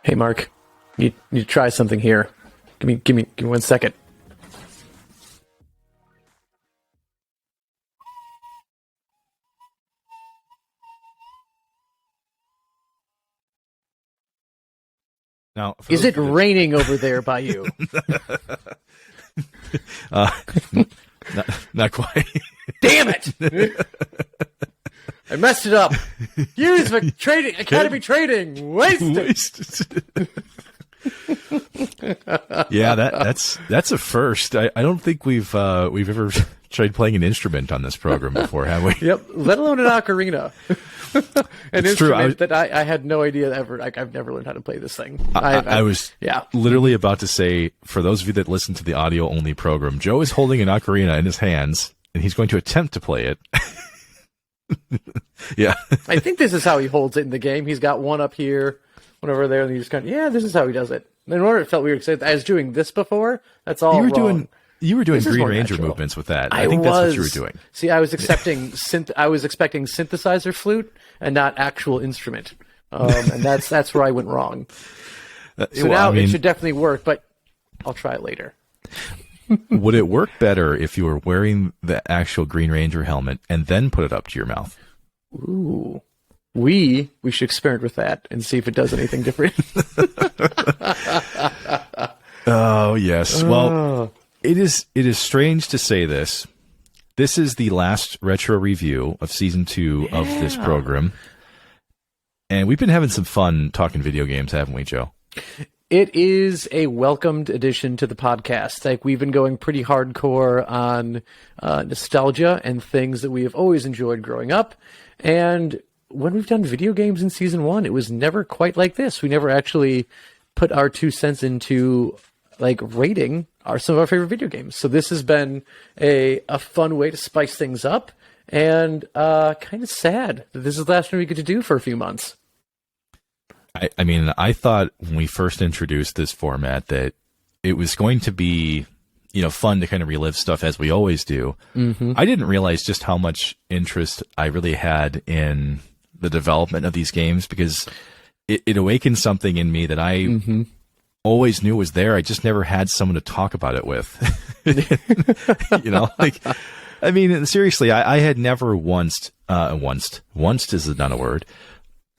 Hey, Mark, you need to try something here. Give me 1 second. Now, is it raining over there by you? Not quite. Damn it! I messed it up. Use the trading Academy trading. Wasted. Yeah, that's a first. I don't think we've ever tried playing an instrument on this program before, have we? Yep, let alone an ocarina. An it's instrument that I had no idea ever. I've never learned how to play this thing. I was literally about to say, for those of you that listen to the audio only program, Joe is holding an ocarina in his hands, and he's going to attempt to play it. Yeah, I think this is how he holds it in the game. He's got one up here, one over there, and he just kind of, this is how he does it. In order, it felt weird because I was doing this before. That's all wrong. You were doing Green Ranger movements with that. I think that's what you were doing. See, I was expecting synthesizer flute and not actual instrument, and that's where I went wrong. It should definitely work, but I'll try it later. Would it work better if you were wearing the actual Green Ranger helmet and then put it up to your mouth? Ooh. We should experiment with that and see if it does anything different. Oh, yes. Well, it is strange to say this. This is the last retro review of Season 2 of this program. And we've been having some fun talking video games, haven't we, Joe? It is a welcomed addition to the podcast. Like, we've been going pretty hardcore on nostalgia and things that we have always enjoyed growing up. And when we've done video games in Season 1, it was never quite like this. We never actually put our 2 cents into, like, rating some of our favorite video games. So this has been a fun way to spice things up, and kind of sad that this is the last one we get to do for a few months. I mean, I thought when we first introduced this format that it was going to be, fun to kind of relive stuff as we always do. Mm-hmm. I didn't realize just how much interest I really had in the development of these games, because it awakened something in me that I always knew was there. I just never had someone to talk about it with. I mean, seriously, I had never once is not a word.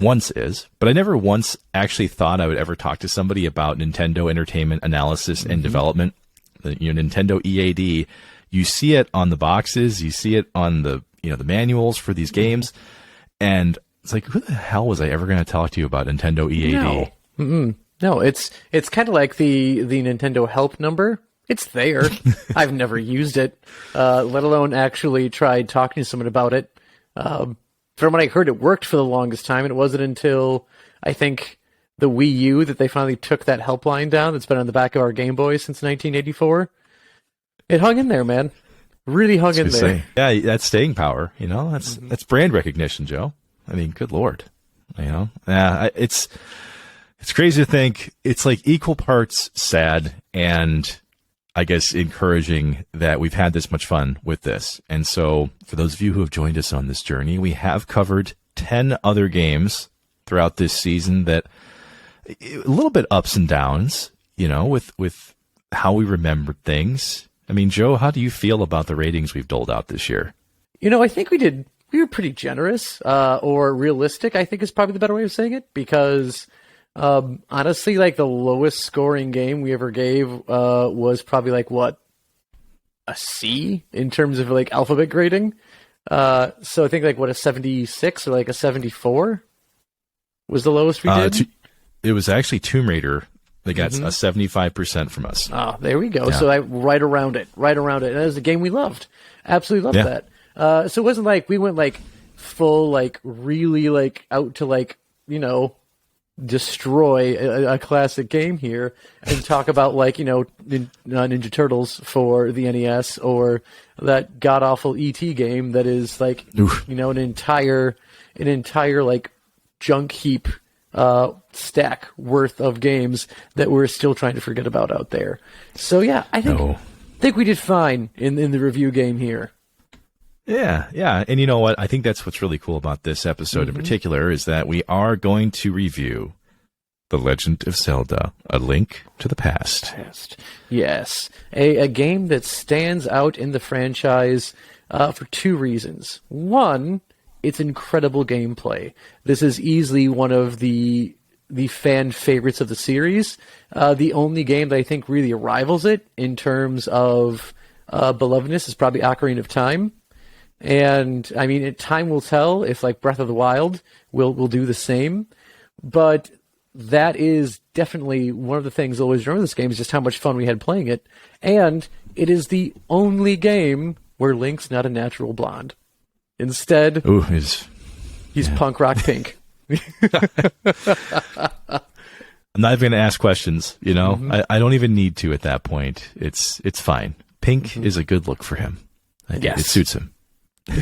Once is, but I never once actually thought I would ever talk to somebody about Nintendo Entertainment Analysis and Development, the Nintendo EAD. You see it on the boxes, you see it on the the manuals for these games, and it's like, who the hell was I ever going to talk to you about Nintendo EAD? No, it's kind of like the Nintendo help number. It's there. I've never used it, let alone actually tried talking to someone about it. From what I heard, it worked for the longest time, and it wasn't until, I think, the Wii U that they finally took that helpline down that's been on the back of our Game Boy since 1984. It hung in there, man. Really hung in there. Yeah, that's staying power, That's brand recognition, Joe. I mean, good Lord. It's crazy to think it's like equal parts sad and, I guess, encouraging that we've had this much fun with this. And so, for those of you who have joined us on this journey, we have covered 10 other games throughout this season that a little bit ups and downs, with how we remembered things. I mean, Joe, how do you feel about the ratings we've doled out this year? I think we were pretty generous, or realistic, I think is probably the better way of saying it, because honestly, like, the lowest scoring game we ever gave was probably like a C in terms of like alphabet grading. So I think like a 76 or like a 74 was the lowest we did. It was actually Tomb Raider. They got a 75% from us. Oh, there we go. Yeah. So right around it. And it was a game we loved. Absolutely loved that. So it wasn't like we went like full, like really like out to like, destroy a classic game here and talk about like Ninja Turtles for the NES, or that god awful ET game that is like an entire like junk heap stack worth of games that we're still trying to forget about out there. So yeah, I think we did fine in the review game here. Yeah. And you know what? I think that's what's really cool about this episode in particular is that we are going to review The Legend of Zelda, A Link to the Past. Yes. A game that stands out in the franchise for two reasons. One, it's incredible gameplay. This is easily one of the fan favorites of the series. The only game that I think really rivals it in terms of belovedness is probably Ocarina of Time. And, I mean, time will tell if, like, Breath of the Wild will do the same. But that is definitely one of the things I always remember this game is just how much fun we had playing it. And it is the only game where Link's not a natural blonde. Instead, he's punk rock pink. I'm not even going to ask questions, you know? Mm-hmm. I don't even need to at that point. It's fine. Pink is a good look for him. It suits him. All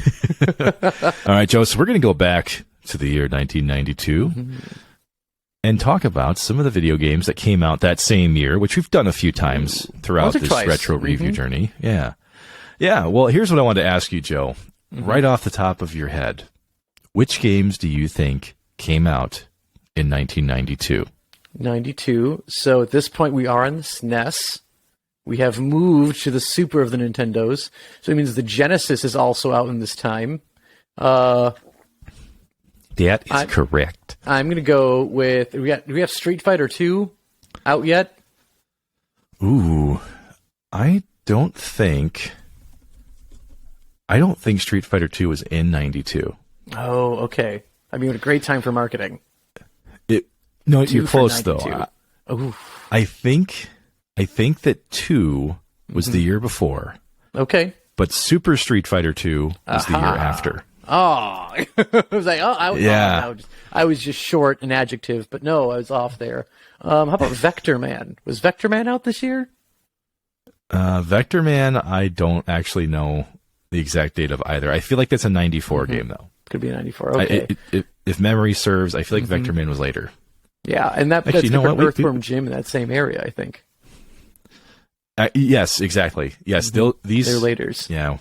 right, Joe, so we're going to go back to the year 1992 and talk about some of the video games that came out that same year, which we've done a few times throughout this retro review journey. Yeah. Well, here's what I wanted to ask you, Joe. Right off the top of your head, which games do you think came out in 1992? 92. So at this point, we are on the SNES. We have moved to the Super of the Nintendos. So it means the Genesis is also out in this time. That is correct. I'm going to go with... Do we have Street Fighter 2 out yet? Ooh. I don't think Street Fighter 2 was in 92. Oh, okay. I mean, what a great time for marketing. No, you're close, though. I think that 2 was the year before. Okay. But Super Street Fighter 2 was the year after. Oh. I was like, I was just short an adjective, but no, I was off there. How about Vector Man? Was Vector Man out this year? Vector Man, I don't actually know the exact date of either. I feel like that's a 94 game, though. Could be a 94. Okay. If memory serves, I feel like Vector Man was later. Yeah, and that's the Earthworm Jim in that same area, I think. Yes, exactly. Yes, they're laters. Yeah,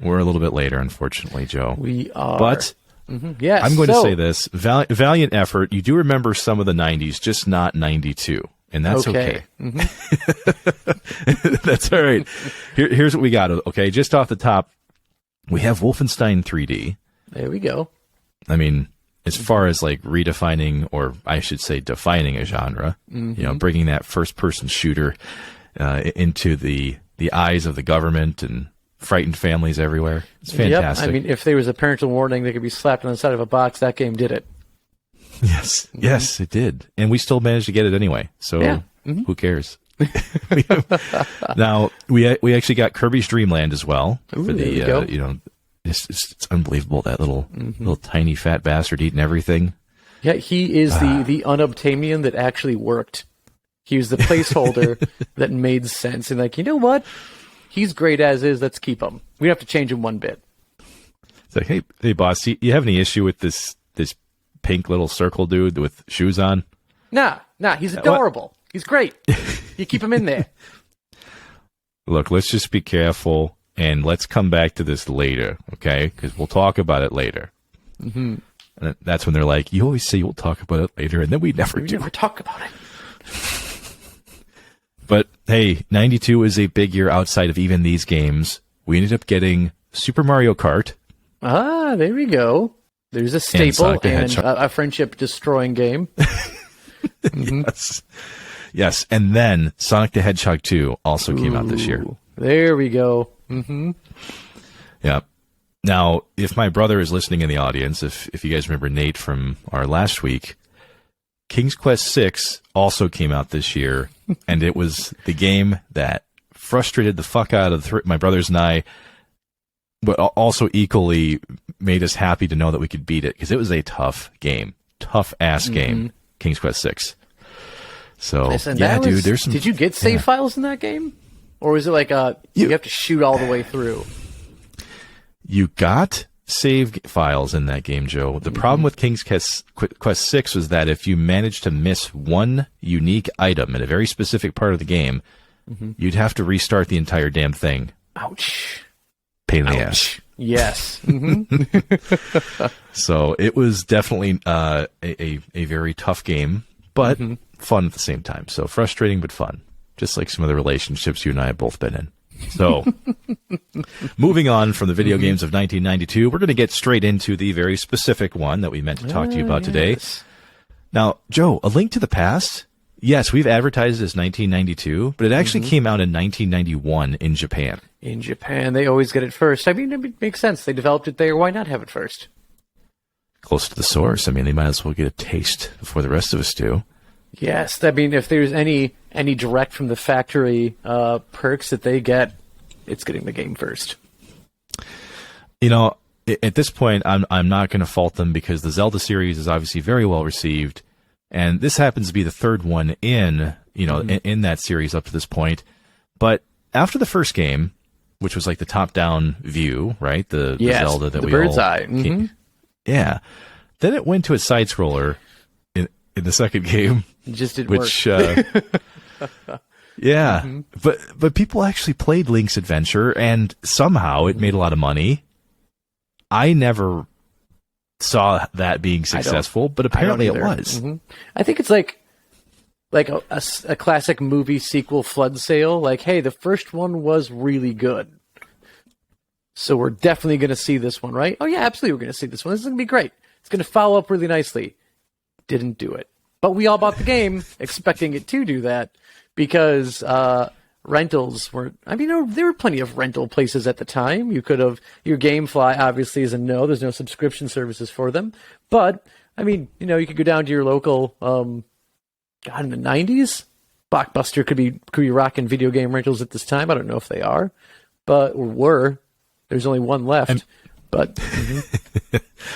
we're a little bit later, unfortunately, Joe. We are. But yes, I'm going to say this: valiant effort. You do remember some of the '90s, just not '92, and that's okay. That's all right. Here's what we got. Okay, just off the top, we have Wolfenstein 3D. There we go. I mean, as far as like redefining, or I should say, defining a genre, you know, bringing that first-person shooter into the eyes of the government and frightened families everywhere. It's fantastic. Yep. I mean, if there was a parental warning that could be slapped on the side of a box, that game did it. Yes, it did, and we still managed to get it anyway. So who cares? Now we actually got Kirby's Dream Land as well for the you know. It's unbelievable, that little tiny fat bastard eating everything. Yeah, he is the unobtainium that actually worked. He was the placeholder that made sense. And like, you know what? He's great as is. Let's keep him. We don't have to change him one bit. It's like, hey, boss, you have any issue with this pink little circle dude with shoes on? Nah, he's adorable. He's great. You keep him in there. Look, let's just be careful. And let's come back to this later, okay? Because we'll talk about it later. And that's when they're like, you always say we'll talk about it later, and then we never do. We never talk about it. But, hey, 92 is a big year outside of even these games. We ended up getting Super Mario Kart. Ah, there we go. There's a staple and a friendship-destroying game. Yes, and then Sonic the Hedgehog 2 also came out this year. There we go. Yeah. Now, if my brother is listening in the audience, if you guys remember Nate from our last week, King's Quest VI also came out this year, and it was the game that frustrated the fuck out of my brothers and I, but also equally made us happy to know that we could beat it, because it was a tough game. Tough-ass game, King's Quest VI. So, dude, there's some... Did you get save files in that game? Or was it like you have to shoot all the way through? You got save files in that game, Joe. The problem with King's Quest VI was that if you managed to miss one unique item in a very specific part of the game, you'd have to restart the entire damn thing. Ouch. Pain in the ass. Yes. So it was definitely a very tough game. but fun at the same time. So frustrating, but fun. Just like some of the relationships you and I have both been in. So, moving on from the video games of 1992, we're going to get straight into the very specific one that we meant to talk to you about today. Now, Joe, A Link to the Past, yes, we've advertised it as 1992, but it actually came out in 1991 in Japan. In Japan, they always get it first. I mean, it makes sense. They developed it there. Why not have it first? Close to the source. I mean, they might as well get a taste before the rest of us do. Yes, I mean, if there's any direct from the factory perks that they get, it's getting the game first. You know, at this point, I'm not going to fault them because the Zelda series is obviously very well received, and this happens to be the third one in in that series up to this point. But after the first game, which was like the top-down view, right? The Zelda that the we bird's all eye. Yeah. Then it went to a side scroller in the second game. It just didn't work. Yeah. But people actually played Link's Adventure, and somehow it made a lot of money. I never saw that being successful, but apparently it was. I think it's like a classic movie sequel flood sale. Like, hey, the first one was really good, so we're definitely going to see this one, right? Oh yeah, absolutely, we're going to see this one. This is going to be great. It's going to follow up really nicely. Didn't do it. But we all bought the game expecting it to do that because rentals were... I mean, there were plenty of rental places at the time. You could have... Your GameFly obviously is a no. There's no subscription services for them. But, I mean, you could go down to your local... in the 90s? Blockbuster could be rocking video game rentals at this time. I don't know if they are. But, or were. There's only one left. But...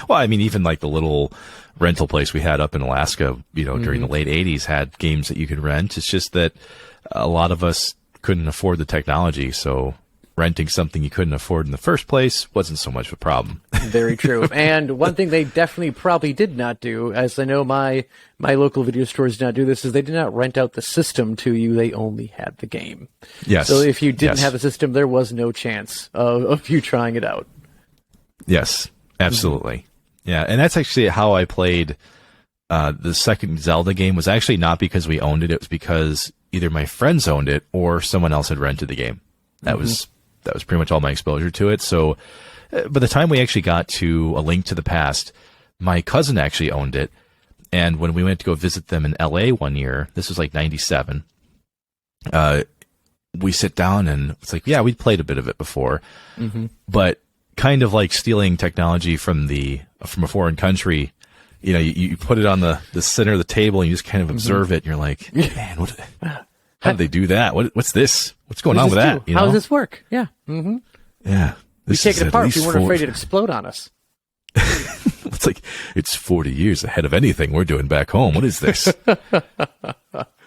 Well, I mean, even like the little... rental place we had up in Alaska, during the late 80s had games that you could rent. It's just that a lot of us couldn't afford the technology, so renting something you couldn't afford in the first place wasn't so much of a problem. Very true. And one thing they definitely probably did not do, as I know my local video stores did not do this, is they did not rent out the system to you. They only had the game. Yes. So if you didn't have the system, there was no chance of you trying it out. Yes, absolutely. Yeah, and that's actually how I played the second Zelda game. Was actually not because we owned it. It was because either my friends owned it or someone else had rented the game. That was pretty much all my exposure to it. So by the time we actually got to A Link to the Past, my cousin actually owned it. And when we went to go visit them in LA one year, this was like 97, we sit down and it's like, yeah, we'd played a bit of it before, but kind of like stealing technology from a foreign country, you put it on the center of the table and you just kind of observe it and you're like, man, how did they do that? What's this? What's going on with that? How does this work? Yeah. Yeah. We take it apart. We weren't afraid it'd explode on us. It's like, it's 40 years ahead of anything we're doing back home. What is this?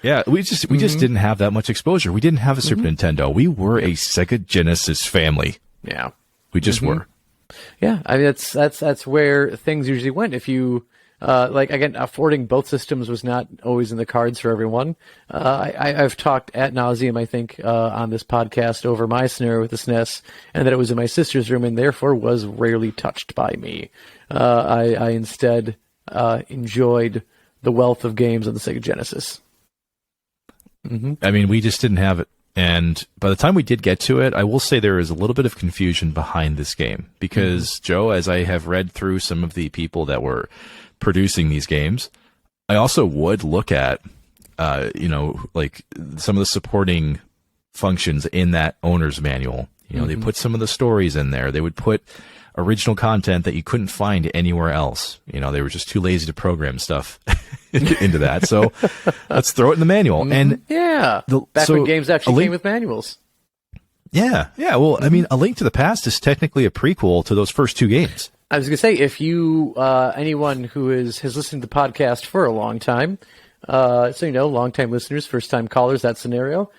Yeah, we just didn't have that much exposure. We didn't have a Super Nintendo. We were a Sega Genesis family. Yeah. We just were. Yeah, I mean that's where things usually went. If you again, affording both systems was not always in the cards for everyone. I've talked ad nauseum, I think, on this podcast over my scenario with the SNES, and that it was in my sister's room and therefore was rarely touched by me. I instead enjoyed the wealth of games on the Sega Genesis. I mean, we just didn't have it. And by the time we did get to it, I will say there is a little bit of confusion behind this game because, Joe, as I have read through some of the people that were producing these games, I also would look at, like some of the supporting functions in that owner's manual. They put some of the stories in there. They would put original content that you couldn't find anywhere else. They were just too lazy to program stuff into that. So let's throw it in the manual. And back when games actually came with manuals. Yeah. Well, I mean, A Link to the Past is technically a prequel to those first two games. I was going to say, if you, anyone who has listened to the podcast for a long time, long-time listeners, first-time callers, that scenario,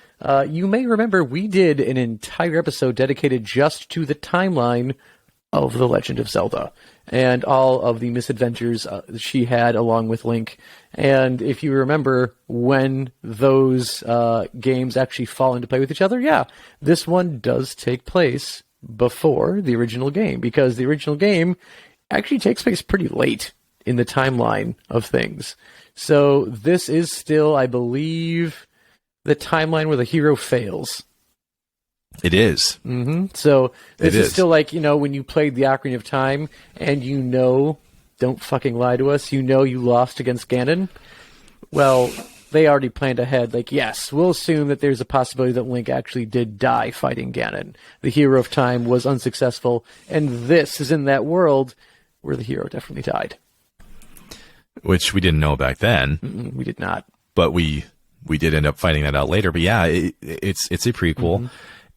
you may remember we did an entire episode dedicated just to the timeline of The Legend of Zelda and all of the misadventures she had along with Link. And if you remember when those games actually fall into play with each other, this one does take place before the original game, because the original game actually takes place pretty late in the timeline of things. So this is still, I believe, the timeline where the hero fails. It is. Mm-hmm. So this is still like, when you played the Ocarina of Time and don't fucking lie to us, you lost against Ganon. Well, they already planned ahead. Like, yes, we'll assume that there's a possibility that Link actually did die fighting Ganon. The hero of time was unsuccessful, and this is in that world where the hero definitely died. Which we didn't know back then. We did not. But we did end up finding that out later. But yeah, it's a prequel. Mm-hmm.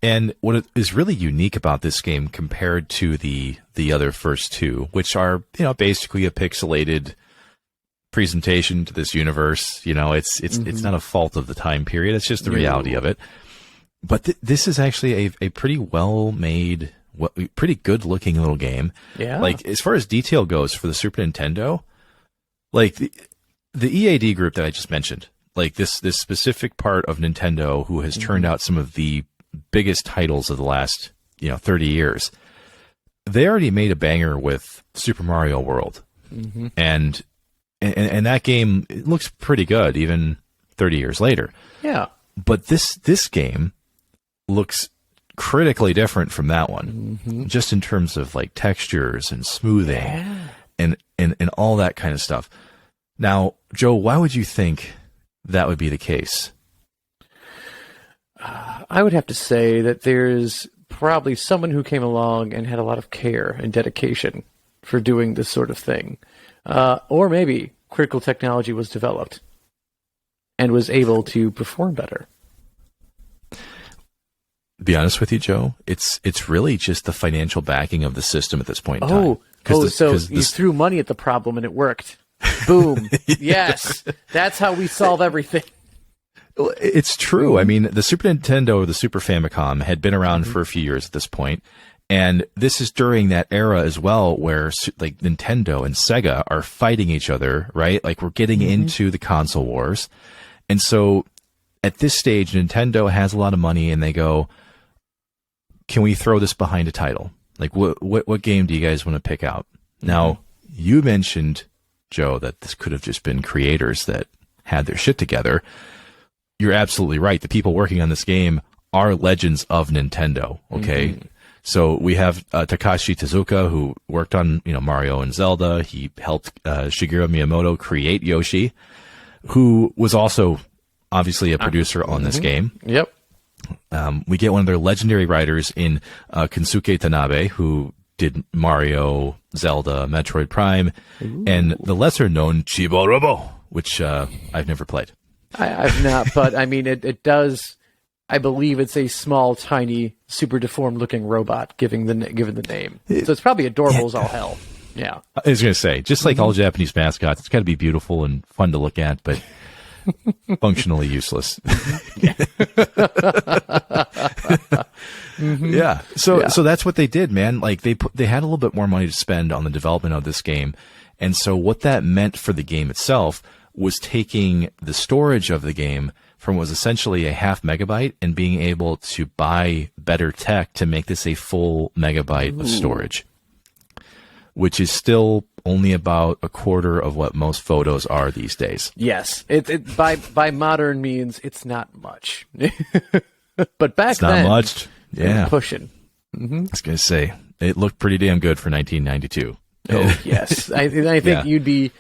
And what is really unique about this game compared to the other first two, which are, basically a pixelated presentation to this universe, it's not a fault of the time period. It's just the reality of it. But this is actually a pretty well made, pretty good looking little game. Yeah. Like, as far as detail goes for the Super Nintendo, like the EAD group that I just mentioned, like this specific part of Nintendo who has turned out some of the biggest titles of the last 30 years, they already made a banger with Super Mario World. And that game, it looks pretty good even 30 years later. Yeah. But this game looks critically different from that one, just in terms of like textures and smoothing and all that kind of stuff. Now, Joe, why would you think that would be the case? I would have to say that there's probably someone who came along and had a lot of care and dedication for doing this sort of thing. Or maybe critical technology was developed and was able to perform better. To be honest with you, Joe, it's really just the financial backing of the system at this point in time. So you threw money at the problem and it worked. Boom. Yes. That's how we solve everything. It's true. I mean, the Super Nintendo or the Super Famicom had been around for a few years at this point, and this is during that era as well where like Nintendo and Sega are fighting each other, right? Like we're getting into the console wars. And so at this stage, Nintendo has a lot of money and they go, can we throw this behind a title? Like what game do you guys want to pick out? Now, you mentioned, Joe, that this could have just been creators that had their shit together. You're absolutely right. The people working on this game are legends of Nintendo. Okay. So we have Takashi Tezuka, who worked on, Mario and Zelda. He helped Shigeru Miyamoto create Yoshi, who was also obviously a producer on this game. Yep. We get one of their legendary writers in Kensuke Tanabe, who did Mario, Zelda, Metroid Prime, and the lesser known Chibo Robo, which I've never played. I've not, but I mean, it does. I believe it's a small, tiny, super deformed looking robot given the name. So it's probably adorable as all hell. Yeah. I was going to say, just like all Japanese mascots, it's got to be beautiful and fun to look at, but functionally useless. Yeah. So that's what they did, man. Like they had a little bit more money to spend on the development of this game. And so what that meant for the game itself was taking the storage of the game from what was essentially a 0.5 megabyte and being able to buy better tech to make this a full megabyte of storage, which is still only about a quarter of what most photos are these days. Yes. It by modern means, it's not much. But back then, not much. Yeah. Pushing. I was going to say, it looked pretty damn good for 1992. Oh, yes. I think you'd be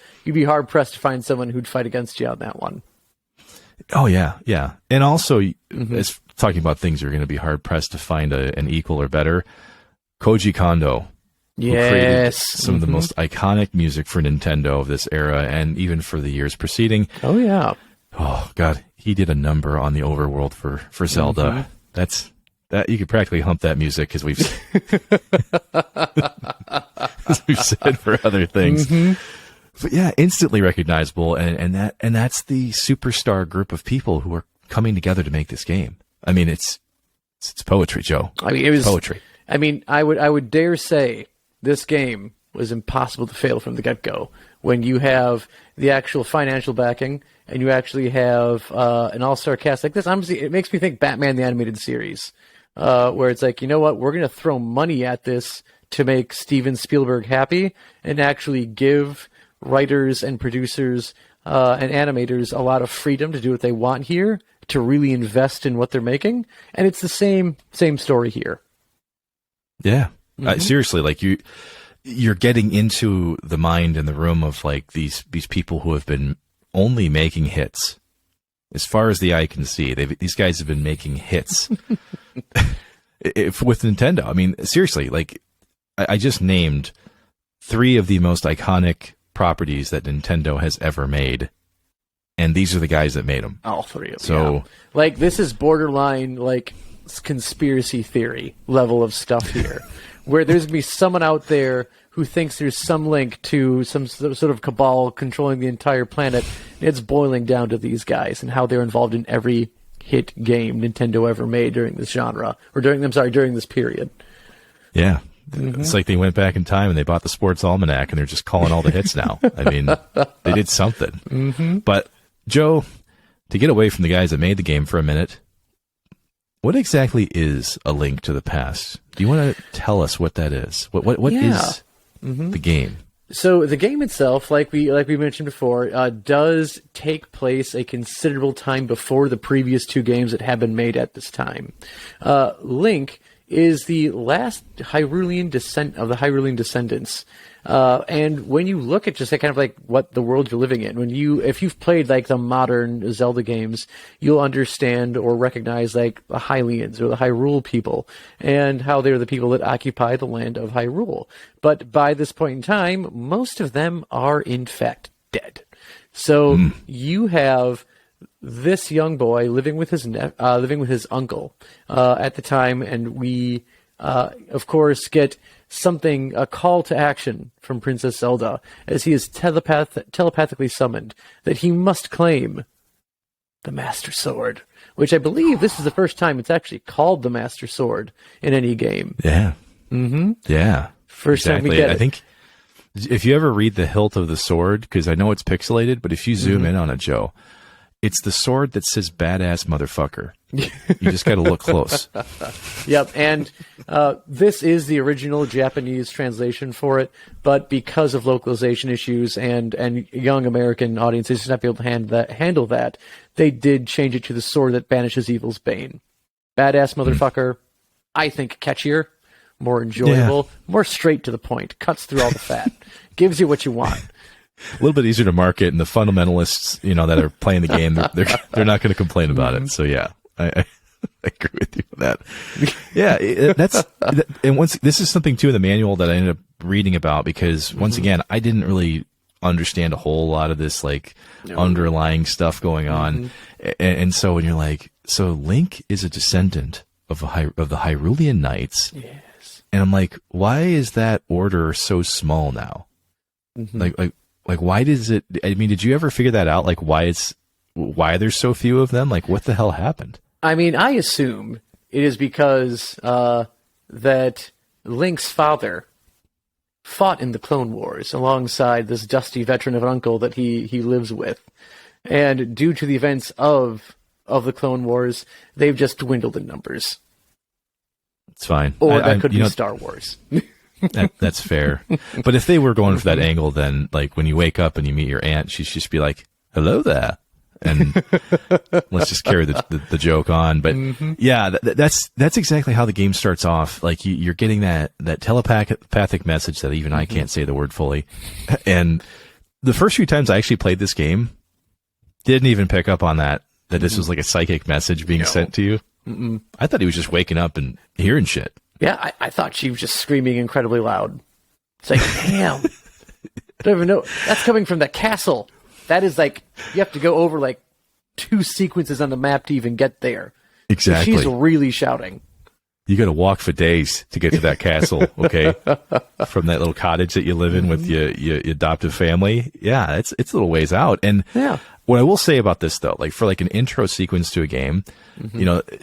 hard pressed to find someone who'd fight against you on that one. Oh yeah, yeah. And also, as talking about things you're going to be hard pressed to find an equal or better, Koji Kondo, who created some of the most iconic music for Nintendo of this era and even for the years preceding. Oh yeah. Oh God, he did a number on the overworld for Zelda. That you could practically hump that music, as we've said for other things. But yeah, instantly recognizable, and that's the superstar group of people who are coming together to make this game. I mean, it's poetry, Joe. I mean, it was poetry. I mean, I would dare say this game was impossible to fail from the get-go. When you have the actual financial backing, and you actually have an all-star cast like this, honestly, it makes me think Batman the Animated Series, where it's like, you know what, we're going to throw money at this to make Steven Spielberg happy and actually give writers and producers and animators a lot of freedom to do what they want here, to really invest in what they're making, and it's the same story here. Yeah, seriously, like you're getting into the mind and the room of like these people who have been only making hits. As far as the eye can see, these guys have been making hits with Nintendo. I mean, seriously, like I just named 3 of the most iconic properties that Nintendo has ever made, and these are the guys that made them. All 3 of them. So, yeah. Like, this is borderline like conspiracy theory level of stuff here, where there's gonna be someone out there who thinks there's some link to some sort of cabal controlling the entire planet. It's boiling down to these guys and how they're involved in every hit game Nintendo ever made during this genre, or during this period. Yeah. It's like they went back in time and they bought the Sports Almanac and they're just calling all the hits now. I mean, they did something. But, Joe, to get away from the guys that made the game for a minute, what exactly is A Link to the Past? Do you want to tell us what that is? What is the game? So the game itself, like we mentioned before, does take place a considerable time before the previous 2 games that have been made at this time. Link is the last Hyrulean descent of the Hyrulean descendants. And when you look at just kind of like what the world you're living in, if you've played like the modern Zelda games, you'll understand or recognize like the Hylians or the Hyrule people and how they're the people that occupy the land of Hyrule. But by this point in time, most of them are in fact dead. So you have this young boy living with his uncle at the time, and we of course get a call to action from Princess Zelda as he is telepathically summoned that he must claim the Master Sword, which I believe this is the first time it's actually called the Master Sword in any game. Yeah. Yeah. First time we get it. I think if you ever read the hilt of the sword, because I know it's pixelated, but if you zoom in on it, Joe, it's the sword that says "badass motherfucker." You just got to look close. Yep, and this is the original Japanese translation for it, but because of localization issues and young American audiences just not be able to handle that, they did change it to the sword that banishes evil's bane. Badass motherfucker, I think catchier, more enjoyable, more straight to the point, cuts through all the fat, gives you what you want. A little bit easier to market, and the fundamentalists, that are playing the game, they're not going to complain about it. So yeah, I agree with you on that. Yeah, this is something too in the manual that I ended up reading about, because once again, I didn't really understand a whole lot of this underlying stuff going on, and so when you're like, so Link is a descendant of the Hyrulean Knights, yes, and I'm like, why is that order so small now? Like, why does it? I mean, did you ever figure that out? Like, why there's so few of them? Like, what the hell happened? I mean, I assume it is because that Link's father fought in the Clone Wars alongside this dusty veteran of an uncle that he lives with, and due to the events of the Clone Wars, they've just dwindled in numbers. It's fine. Or that could be Star Wars. That's fair. But if they were going for that angle, then like when you wake up and you meet your aunt, she'd just be like, "Hello there," and let's just carry the joke on. But yeah, that's exactly how the game starts off. Like you're getting that telepathic message that even I can't say the word fully. And the first few times I actually played this game, didn't even pick up on that this was like a psychic message being sent to you. I thought he was just waking up and hearing shit. Yeah, I thought she was just screaming incredibly loud. It's like, damn. I don't even know. That's coming from the castle. That is like, you have to go over like 2 sequences on the map to even get there. Exactly. So she's really shouting. You got to walk for days to get to that castle, okay? From that little cottage that you live in with your adoptive family. Yeah, it's a little ways out. And what I will say about this, though, like for like an intro sequence to a game,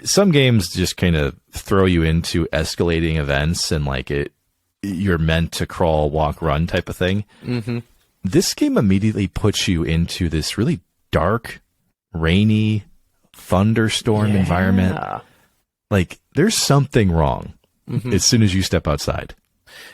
some games just kind of throw you into escalating events and like you're meant to crawl, walk, run type of thing. This game immediately puts you into this really dark, rainy, thunderstorm environment. Like there's something wrong as soon as you step outside.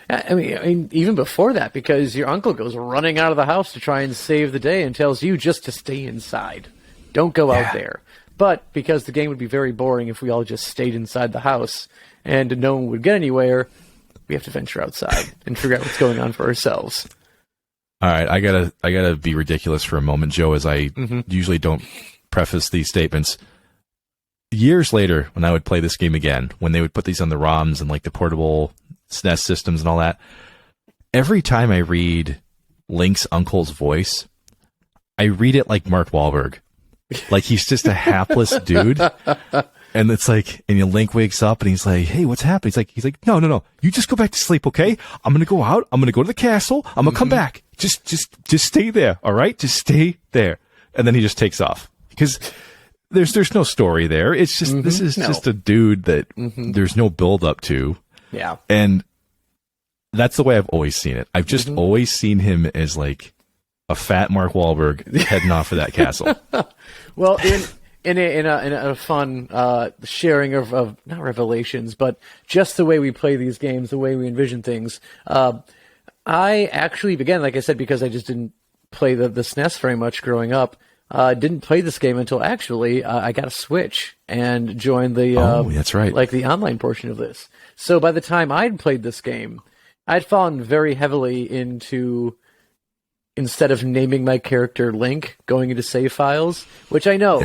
I mean, even before that, because your uncle goes running out of the house to try and save the day and tells you just to stay inside. Don't go out there. But because the game would be very boring if we all just stayed inside the house and no one would get anywhere, we have to venture outside and figure out what's going on for ourselves. All right, I gotta be ridiculous for a moment, Joe, as I usually don't preface these statements. Years later, when I would play this game again, when they would put these on the ROMs and like the portable SNES systems and all that, every time I read Link's uncle's voice, I read it like Mark Wahlberg. Like he's just a hapless dude. And it's like, and Link wakes up and he's like, hey, what's happening? He's like, no. You just go back to sleep, okay? I'm going to go out. I'm going to go to the castle. I'm going to come back. Just stay there. All right. Just stay there. And then he just takes off because there's no story there. It's just, this is just a dude that there's no build up to. Yeah. And that's the way I've always seen it. I've just always seen him as like a fat Mark Wahlberg heading off for that castle. Well, in a fun sharing of not revelations, but just the way we play these games, the way we envision things. I actually began, like I said, because I just didn't play the SNES very much growing up. Didn't play this game until actually I got a Switch and joined the that's right, like the online portion of this. So by the time I'd played this game, I'd fallen very heavily into, instead of naming my character Link, going into save files, which I know,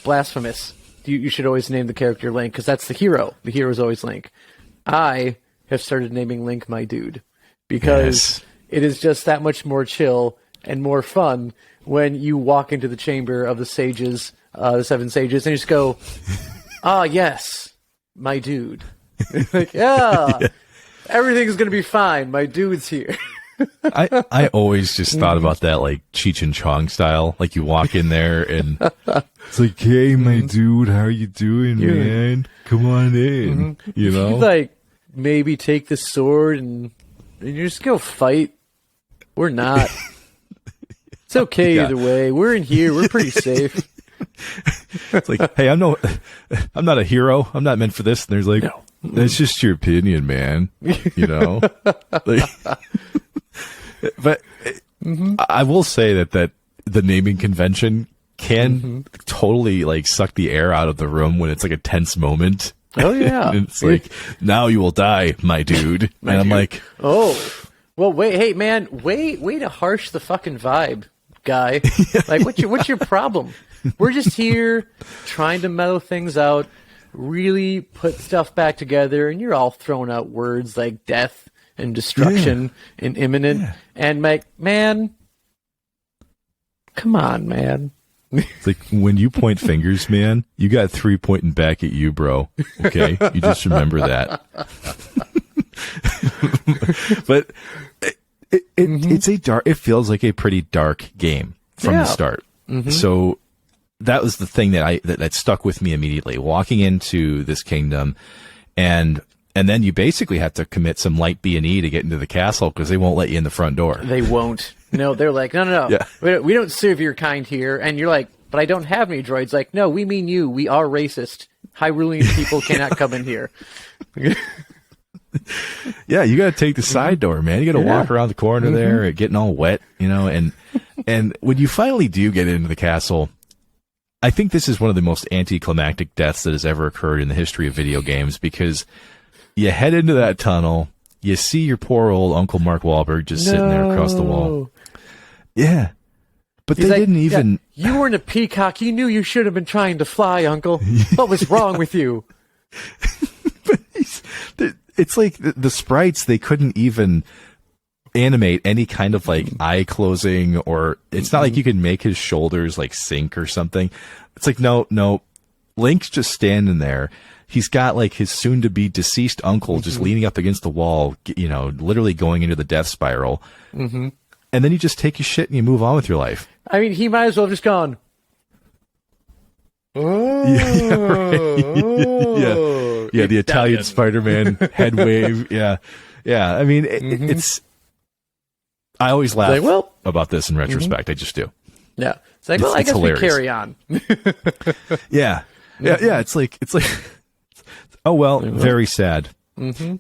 blasphemous. You should always name the character Link, because that's the hero. The hero is always Link. I have started naming Link my dude, because it is just that much more chill and more fun when you walk into the chamber of the sages, the 7 sages, and you just go, yes, my dude. Like, everything's going to be fine. My dude's here. I always just thought about that like Cheech and Chong style. Like you walk in there and it's like, hey, my dude, how you doing, man? Come on in. You know? You like maybe take the sword and you just go fight. We're not. It's okay either way. We're in here. We're pretty safe. It's like, hey, I'm not a hero. I'm not meant for this. And there's like, that's just your opinion, man. You know? Like, but I will say that the naming convention can totally like suck the air out of the room when it's like a tense moment. Oh yeah. And it's like, now you will die, my dude. And I'm like, oh, well, wait, hey man, way to harsh the fucking vibe, guy. Like, what's your problem? We're just here trying to mellow things out, really put stuff back together, and you're all throwing out words like death and destruction and imminent, and like, man, come on, man. It's like, when you point fingers, man, you got 3 pointing back at you, bro. Okay? You just remember that. But it feels like a pretty dark game from the start. So that was the thing that stuck with me immediately. Walking into this kingdom, and then you basically have to commit some light B&E to get into the castle because they won't let you in the front door. They won't. No, they're like, no. Yeah. We don't serve your kind here. And you're like, but I don't have any droids. Like, no, we mean you. We are racist. Hyrulean people cannot come in here. Yeah, you got to take the side door, man. You got to walk around the corner there, getting all wet, you know. And when you finally do get into the castle, I think this is one of the most anticlimactic deaths that has ever occurred in the history of video games, because you head into that tunnel, you see your poor old Uncle Mark Wahlberg just sitting there across the wall. Yeah. But they didn't even... Yeah, you weren't a peacock. You knew you should have been trying to fly, Uncle. What was wrong with you? But it's like the sprites, they couldn't even animate any kind of like eye closing, or it's not like you can make his shoulders like sink or something. It's like, no. Link's just standing there. He's got like his soon to be deceased uncle just leaning up against the wall, you know, literally going into the death spiral. And then you just take your shit and you move on with your life. I mean, he might as well have just gone, Yeah, the Italian Spider-Man head wave. Yeah. I mean, it's... I always laugh about this in retrospect. I just do. Yeah. It's like, I guess hilarious. We carry on. Yeah. It's like, oh, well, very sad.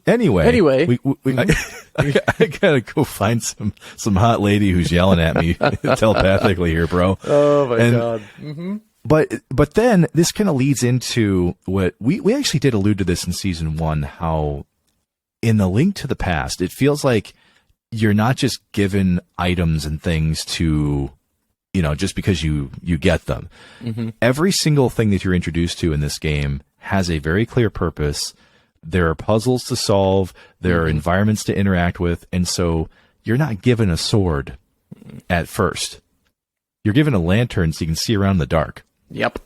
Anyway, I gotta go find some hot lady who's yelling at me telepathically here, bro. Oh my God. Mm-hmm. But then this kind of leads into what we actually did allude to this in season 1, how in the Link to the Past, it feels like you're not just given items and things to, just because you get them. Mm-hmm. Every single thing that you're introduced to in this game has a very clear purpose. There are puzzles to solve. There are environments to interact with. And so you're not given a sword at first. You're given a lantern so you can see around in the dark. Yep.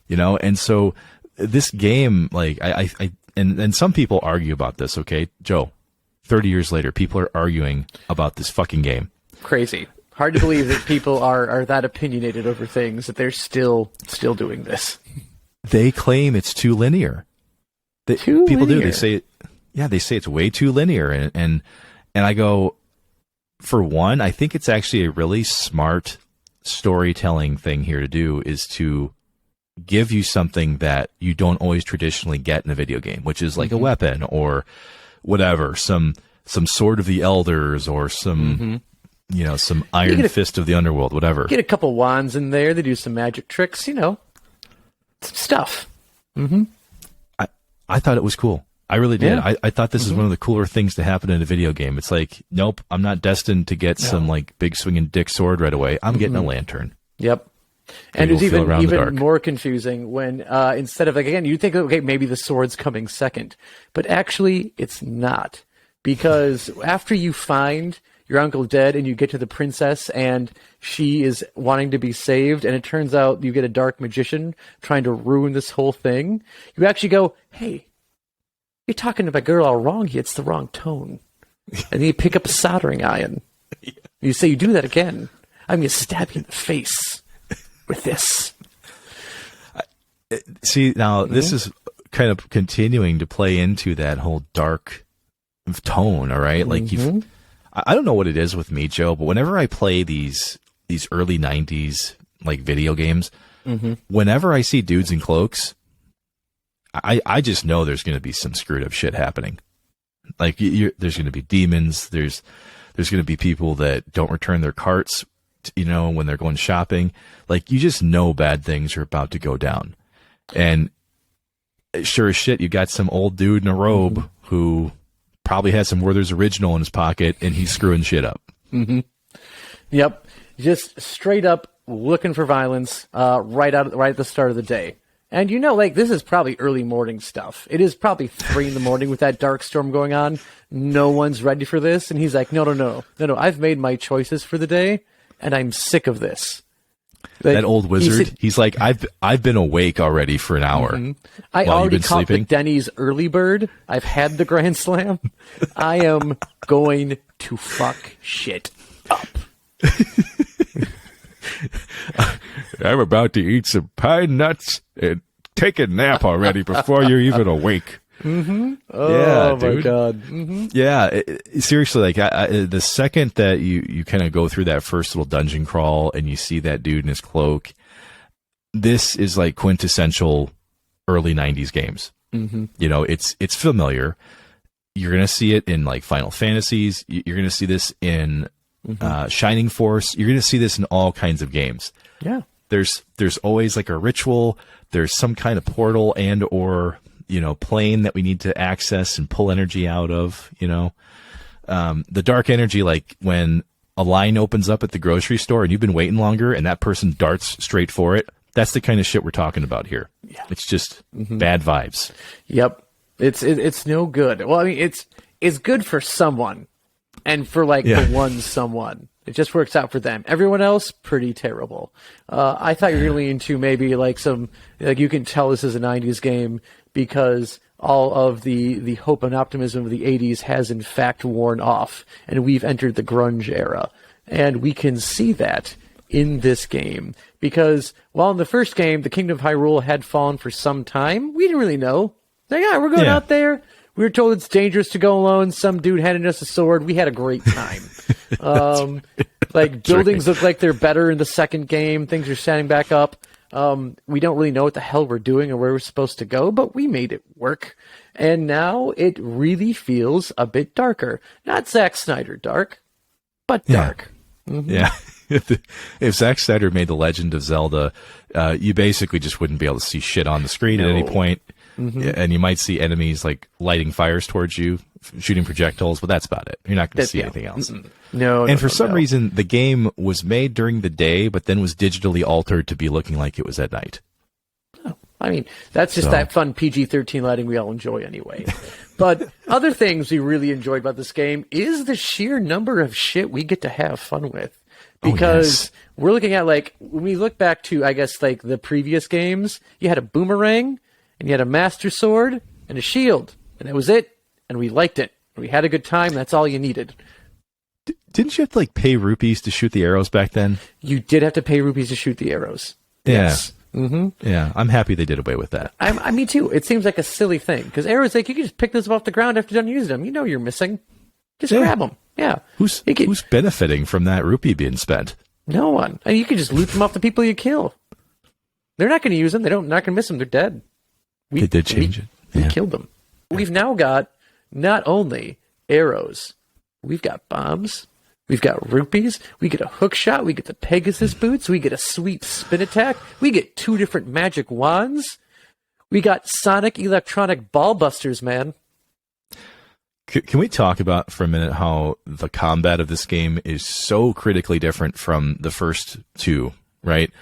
And so this game, like, and some people argue about this, okay? Joe, 30 years later, people are arguing about this fucking game. Crazy. Hard to believe that people are that opinionated over things, that they're still doing this. They claim it's too linear. People do. They say, they say it's way too linear. And I go, for one, I think it's actually a really smart storytelling thing here to do, is to give you something that you don't always traditionally get in a video game, which is like a weapon or whatever, some sword of the elders or some, some iron fist of the underworld, whatever. Get a couple wands in there. They do some magic tricks, some stuff. Mm-hmm. I thought it was cool. I really did. Yeah. I thought this is one of the cooler things to happen in a video game. It's like, nope, I'm not destined to get some like big swinging dick sword right away. I'm getting a lantern. Yep. And it's even more confusing when instead of, like, again, you think, okay, maybe the sword's coming second, but actually it's not, because after you find your uncle dead and you get to the princess and she is wanting to be saved, and it turns out you get a dark magician trying to ruin this whole thing, you actually go, hey, you're talking to my girl all wrong. It's the wrong tone. And then you pick up a soldering iron. You say, you do that again, I'm going to stab you in the face with this. See, now this is kind of continuing to play into that whole dark tone, all right? Like, I don't know what it is with me, Joe, but whenever I play these early 90s like video games, whenever I see dudes in cloaks, I just know there's going to be some screwed up shit happening. Like, there's going to be demons, there's going to be people that don't return their carts, when they're going shopping. Like, you just know bad things are about to go down. And sure as shit, you got some old dude in a robe who probably has some Werther's Original in his pocket, and he's screwing shit up. Yep. Just straight up looking for violence right at the start of the day. And this is probably early morning stuff. It is probably 3 a.m. with that dark storm going on. No one's ready for this. And he's like, no. I've made my choices for the day, and I'm sick of this. Like, that old wizard, he's like, I've been awake already for an hour. I already caught the Denny's early bird. I've had the Grand Slam. I am going to fuck shit up. I'm about to eat some pine nuts and take a nap already before you're even awake. Oh, yeah, my dude. God. Yeah, seriously, like, the second that you kind of go through that first little dungeon crawl and you see that dude in his cloak, this is like quintessential early 90s games. It's familiar. You're going to see it in like Final Fantasies. You're going to see this in Shining Force. You're going to see this in all kinds of games. Yeah. There's always like a ritual. There's some kind of portal and or plane that we need to access and pull energy out of. The dark energy, like when a line opens up at the grocery store and you've been waiting longer and that person darts straight for it. That's the kind of shit we're talking about here. Yeah. It's just bad vibes. Yep. It's no good. Well, I mean, it's good for someone, and for the one someone. It just works out for them. Everyone else, pretty terrible. I thought you were going to lean into maybe you can tell this is a 90s game because all of the hope and optimism of the 80s has in fact worn off, and we've entered the grunge era. And we can see that in this game. Because while in the first game, the Kingdom of Hyrule had fallen for some time, we didn't really know. Like, we're going out there. We were told it's dangerous to go alone. Some dude handed us a sword. We had a great time. Buildings look like they're better in the second game. Things are standing back up. We don't really know what the hell we're doing or where we're supposed to go, but we made it work. And now it really feels a bit darker. Not Zack Snyder dark, but dark. Yeah. If Zack Snyder made The Legend of Zelda, you basically just wouldn't be able to see shit on the screen at any point. And you might see enemies like lighting fires towards you, shooting projectiles, but that's about it. You're not going to see anything else. And for some reason, the game was made during the day, but then was digitally altered to be looking like it was at night. Oh, I mean, that's just that fun PG-13 lighting we all enjoy anyway. But other things we really enjoyed about this game is the sheer number of shit we get to have fun with. Because we're looking at, like, when we look back to, I guess, like, the previous games, you had a boomerang, and you had a master sword, and a shield. And that was it. And we liked it. We had a good time. That's all you needed. Didn't you have to, like, pay rupees to shoot the arrows back then? You did have to pay rupees to shoot the arrows. Yeah. Yes. Yeah, I'm happy they did away with that. Me too. It seems like a silly thing. Because arrows, like, you can just pick those up off the ground after you're done using them. You know you're missing. Just grab them. Yeah. Who's benefiting from that rupee being spent? No one. And you can just loot them off the people you kill. They're not going to use them. Not going to miss them. They're dead. They did change it. We killed them. We've now got not only arrows, we've got bombs, we've got rupees, we get a hook shot, we get the Pegasus boots, we get a sweet spin attack, we get 2 different magic wands, we got sonic electronic ball busters, man. Can we talk about for a minute how the combat of this game is so critically different from the first 2, right?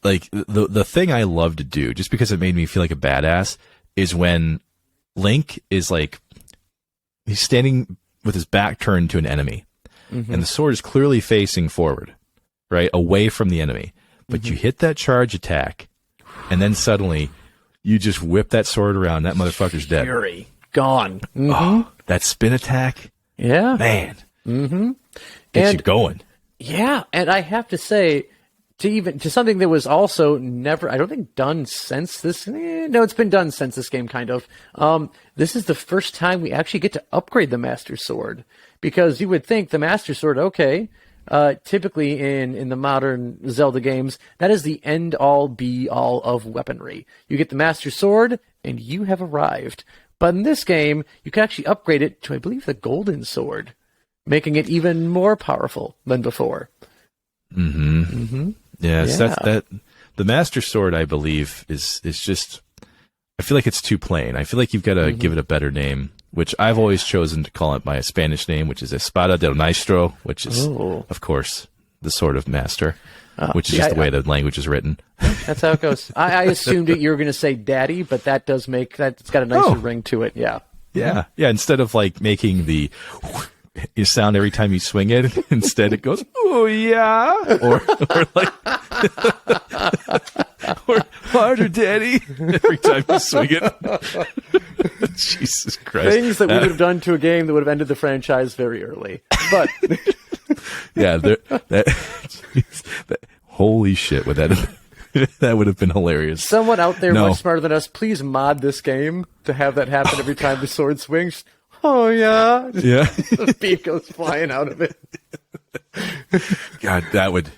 Like, the thing I love to do, just because it made me feel like a badass, is when Link is like, he's standing with his back turned to an enemy, and the sword is clearly facing forward, right, away from the enemy. But you hit that charge attack, and then suddenly you just whip that sword around, that motherfucker's dead. Fury. Gone. Oh, that spin attack. Yeah. Man. Gets you going. Yeah, and I have to say, to something that was also never, I don't think, done since this. No, it's been done since this game, kind of. This is the first time we actually get to upgrade the Master Sword, because you would think the Master Sword, typically in the modern Zelda games, that is the end all be all of weaponry. You get the Master Sword, and you have arrived. But in this game, you can actually upgrade it to, I believe, the Golden Sword, making it even more powerful than before. Yes, that the Master Sword, I believe, is just, I feel like it's too plain. I feel like you've got to give it a better name, which I've always chosen to call it by a Spanish name, which is Espada del Maestro, which is, of course, the Sword of Master, which is just the way the language is written. That's how it goes. I assumed that you were going to say daddy, but that does it's got a nicer ring to it. Yeah. Yeah. Instead of like making the you sound every time you swing it, instead it goes, oh yeah, or like, or harder, daddy, every time you swing it. Jesus Christ! Things that we would have done to a game that would have ended the franchise very early, but yeah, holy shit! With that. That would have been hilarious. Someone out there much smarter than us, please mod this game to have that happen every time the sword swings. Oh, yeah. Yeah. The beat goes flying out of it. God, that would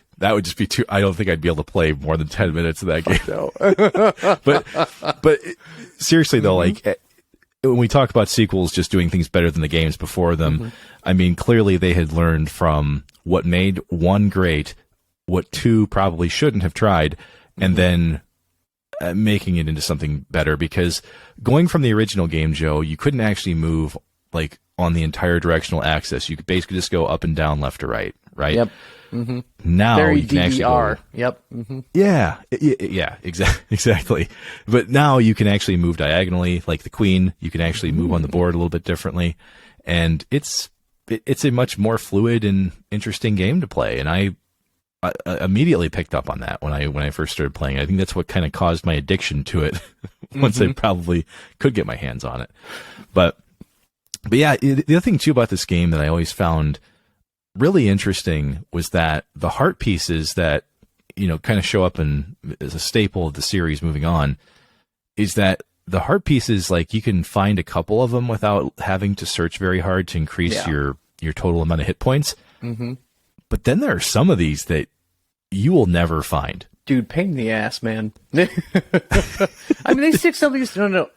just be too... I don't think I'd be able to play more than 10 minutes of that game. No. But seriously, though, like, when we talk about sequels just doing things better than the games before them, I mean, clearly they had learned from what made 1 great, what 2 probably shouldn't have tried, and then making it into something better. Because going from the original game, Joe, you couldn't actually move like on the entire directional axis. You could basically just go up and down, left to right, right? Yep. Now very you can actually DDR. go, Yep. Yeah, exactly. But now you can actually move diagonally, like the Queen. You can actually move on the board a little bit differently, and it's a much more fluid and interesting game to play. And I immediately picked up on that when I first started playing. I think that's what kind of caused my addiction to it. Once I probably could get my hands on it, but yeah, the other thing too about this game that I always found really interesting was that the heart pieces that kind of show up as a staple of the series moving on is that the heart pieces, like, you can find a couple of them without having to search very hard to increase your total amount of hit points. But then there are some of these that you will never find. Dude, pain in the ass, man. I mean, they stick some of these. No.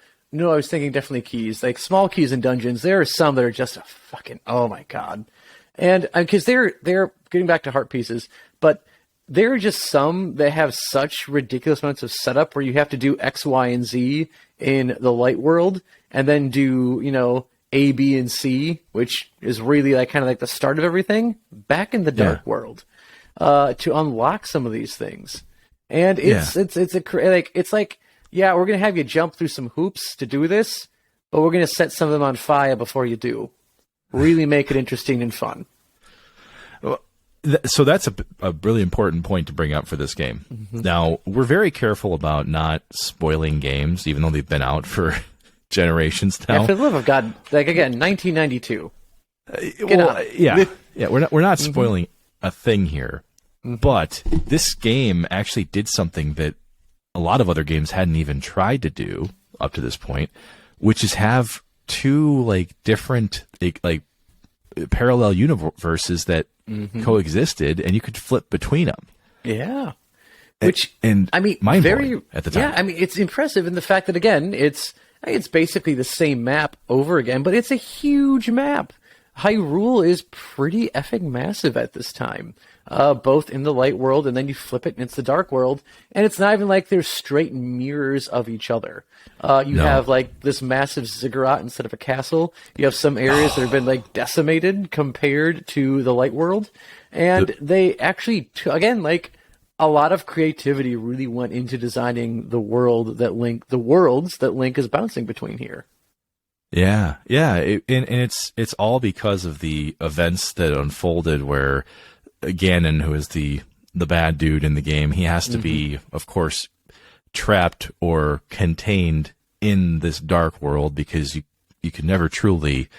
I was thinking definitely keys, like small keys in dungeons. There are some that are just a fucking, oh my god, and because they're getting back to heart pieces, but there are just some that have such ridiculous amounts of setup where you have to do X, Y, and Z in the light world, and then do A, B, and C, which is really like kind of like the start of everything back in the dark world, to unlock some of these things. And it's like, yeah, we're going to have you jump through some hoops to do this, but we're going to set some of them on fire before you do. Really make it interesting and fun. So that's a really important point to bring up for this game. Mm-hmm. Now, we're very careful about not spoiling games, even though they've been out for generations now. Yeah, for the love of God, like again, 1992. We're not spoiling a thing here. But this game actually did something that a lot of other games hadn't even tried to do up to this point, which is have two different parallel universes that coexisted, and you could flip between them. Yeah, mind-blowing at the time. Yeah, I mean, it's impressive in the fact that again, it's basically the same map over again, but it's a huge map. Hyrule is pretty effing massive at this time. Both in the light world, and then you flip it and it's the dark world, and it's not even like they're straight mirrors of each other. You have this massive ziggurat instead of a castle. You have some areas that have been decimated compared to the light world, and they actually, again, a lot of creativity really went into designing the worlds that Link is bouncing between here. Yeah, and it's all because of the events that unfolded where Ganon, who is the bad dude in the game, he has to be, of course, trapped or contained in this dark world because you can never truly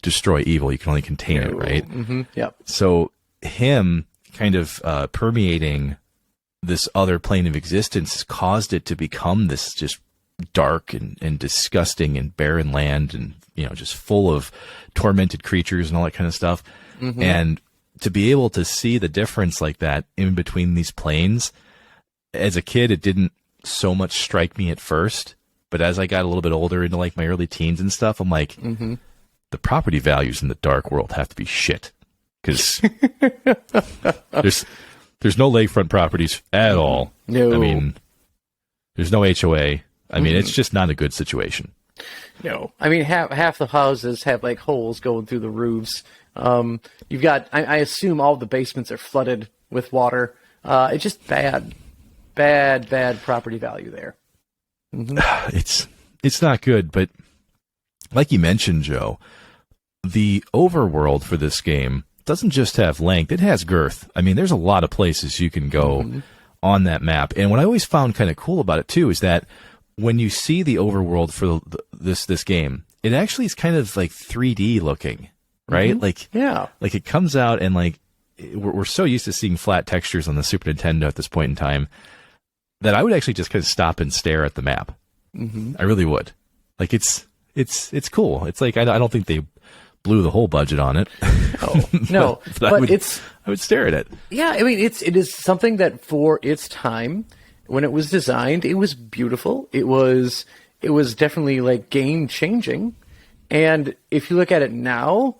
destroy evil. You can only contain it, right? Mm-hmm. Yep. So him kind of permeating this other plane of existence caused it to become this just dark and disgusting and barren land, and just full of tormented creatures and all that kind of stuff. And to be able to see the difference like that in between these planes, as a kid, it didn't so much strike me at first, but as I got a little bit older into my early teens and stuff, I'm like, the property values in the dark world have to be shit, because there's no lakefront properties at all. No, I mean, there's no HOA. I mean, it's just not a good situation. No, I mean half the houses have holes going through the roofs. You've got, I assume all the basements are flooded with water. It's just bad property value there. It's not good, but like you mentioned, Joe, the overworld for this game doesn't just have length, it has girth. I mean, there's a lot of places you can go on that map. And what I always found kind of cool about it too is that when you see the overworld for this game, it actually is kind of 3D looking. Right? It comes out and we're so used to seeing flat textures on the Super Nintendo at this point in time that I would actually just kind of stop and stare at the map. I really would. It's cool. It's I don't think they blew the whole budget on it. No, but I would stare at it. Yeah, I mean, it is something that for its time, when it was designed, it was beautiful. It was definitely game changing. And if you look at it now,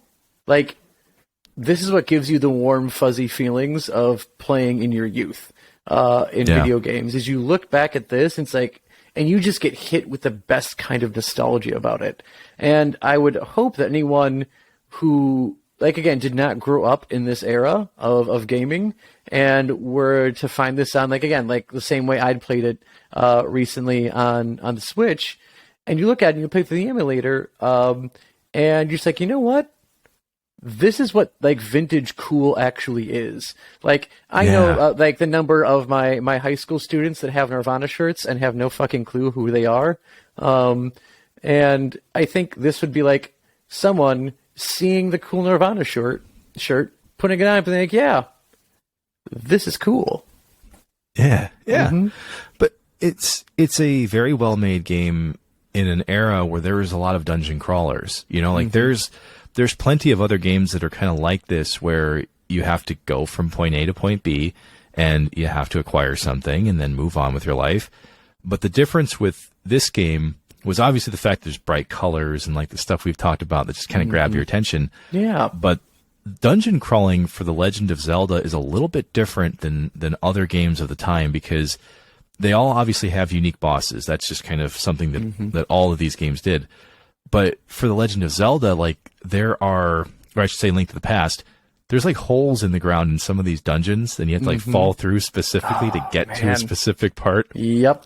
this is what gives you the warm, fuzzy feelings of playing in your youth in video games. Is you look back at this, and it's and you just get hit with the best kind of nostalgia about it. And I would hope that anyone who, again, did not grow up in this era of gaming and were to find this on, the same way I'd played it recently on the Switch, and you look at it and you play through the emulator, and you're just you know what? This is what vintage cool actually is. I know the number of my high school students that have Nirvana shirts and have no fucking clue who they are. And I think this would be someone seeing the cool Nirvana shirt, putting it on and being yeah, this is cool. Yeah. But it's a very well made game in an era where there is a lot of dungeon crawlers. There's plenty of other games that are kind of like this, where you have to go from point A to point B, and you have to acquire something and then move on with your life. But the difference with this game was obviously the fact there's bright colors and like the stuff we've talked about that just kind of grab your attention. Yeah. But dungeon crawling for The Legend of Zelda is a little bit different than other games of the time, because they all obviously have unique bosses. That's just kind of something that all of these games did. But for The Legend of Zelda, like there are, or I should say Link to the Past, there's like holes in the ground in some of these dungeons, and you have to like fall through specifically to get to a specific part. Yep.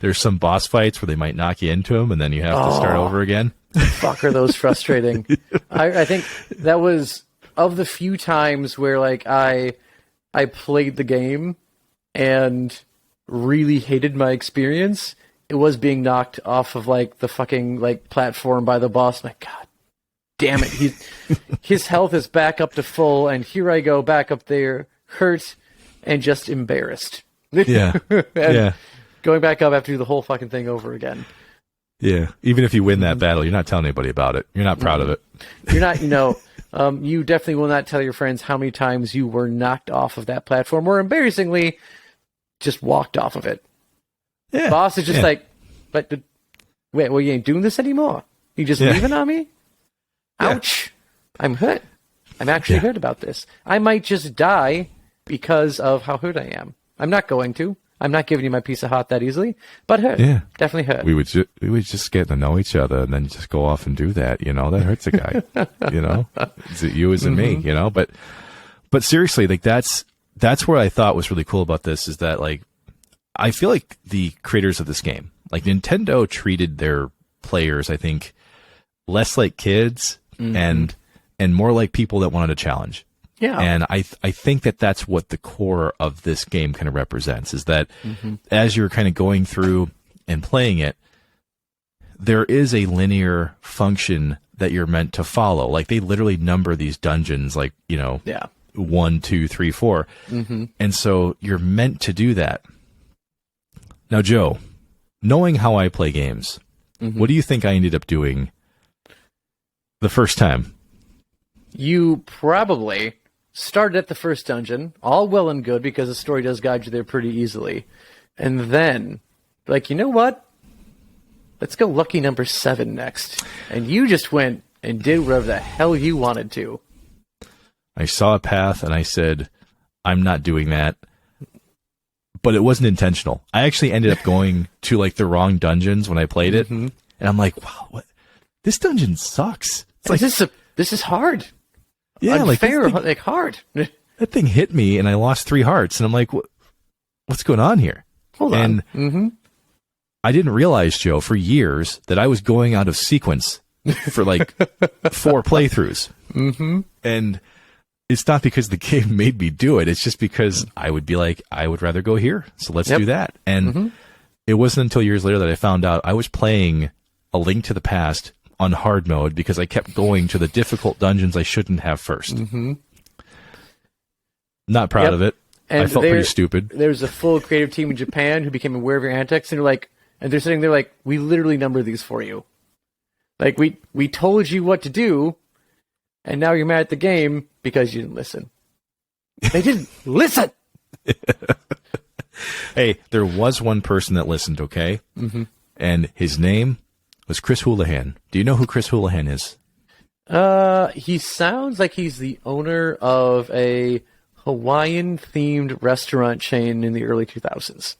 There's some boss fights where they might knock you into them, and then you have to start over again. Fuck, are those frustrating. I think that was of the few times where like I played the game and really hated my experience. It was being knocked off of like the fucking like platform by the boss. My God damn it. His health is back up to full, and here I go back up there, hurt and just embarrassed. Yeah. Yeah. Going back up after do the whole fucking thing over again. Yeah. Even if you win that battle, you're not telling anybody about it. You're not proud of it. You're not, you definitely will not tell your friends how many times you were knocked off of that platform or embarrassingly just walked off of it. Yeah. Boss is just like, wait, well, you ain't doing this anymore? You just leaving on me? Ouch. Yeah. I'm hurt. I'm actually hurt about this. I might just die because of how hurt I am. I'm not going to. I'm not giving you my piece of heart that easily, but hurt. Yeah. Definitely hurt. We would just get to know each other, and then you just go off and do that. That hurts a guy. Is it you? Is it me? But seriously, like that's what I thought was really cool about this, is that like I feel like the creators of this game, like Nintendo, treated their players, I think, less like kids and more like people that wanted a challenge. Yeah. And I think that that's what the core of this game kind of represents, is that as you're kind of going through and playing it, there is a linear function that you're meant to follow. Like they literally number these dungeons like, 1, 2, 3, 4. And so you're meant to do that. Now, Joe, knowing how I play games, what do you think I ended up doing the first time? You probably started at the first dungeon, all well and good because the story does guide you there pretty easily. And then, like, you know what? Let's go lucky number 7 next. And you just went and did whatever the hell you wanted to. I saw a path and I said, I'm not doing that. But it wasn't intentional. I actually ended up going to like the wrong dungeons when I played it. And I'm like, wow, what? This dungeon sucks. It's like this is hard. Yeah, unfair, like hard. That thing hit me and I lost 3 hearts. And I'm like, what's going on here? Hold on. And I didn't realize, Joe, for years that I was going out of sequence for like 4 playthroughs. And it's not because the game made me do it. It's just because I would be like, I would rather go here. So let's do that. And it wasn't until years later that I found out I was playing A Link to the Past on hard mode because I kept going to the difficult dungeons I shouldn't have first. Not proud of it. And I felt pretty stupid. There's a full creative team in Japan who became aware of your antics, and they're sitting there like, we literally number these for you. Like we told you what to do, and now you're mad at the game because you didn't listen. They didn't listen. Hey, there was one person that listened, okay? And his name was Chris Houlihan. Do you know who Chris Houlihan is? He sounds like he's the owner of a Hawaiian-themed restaurant chain in the early 2000s.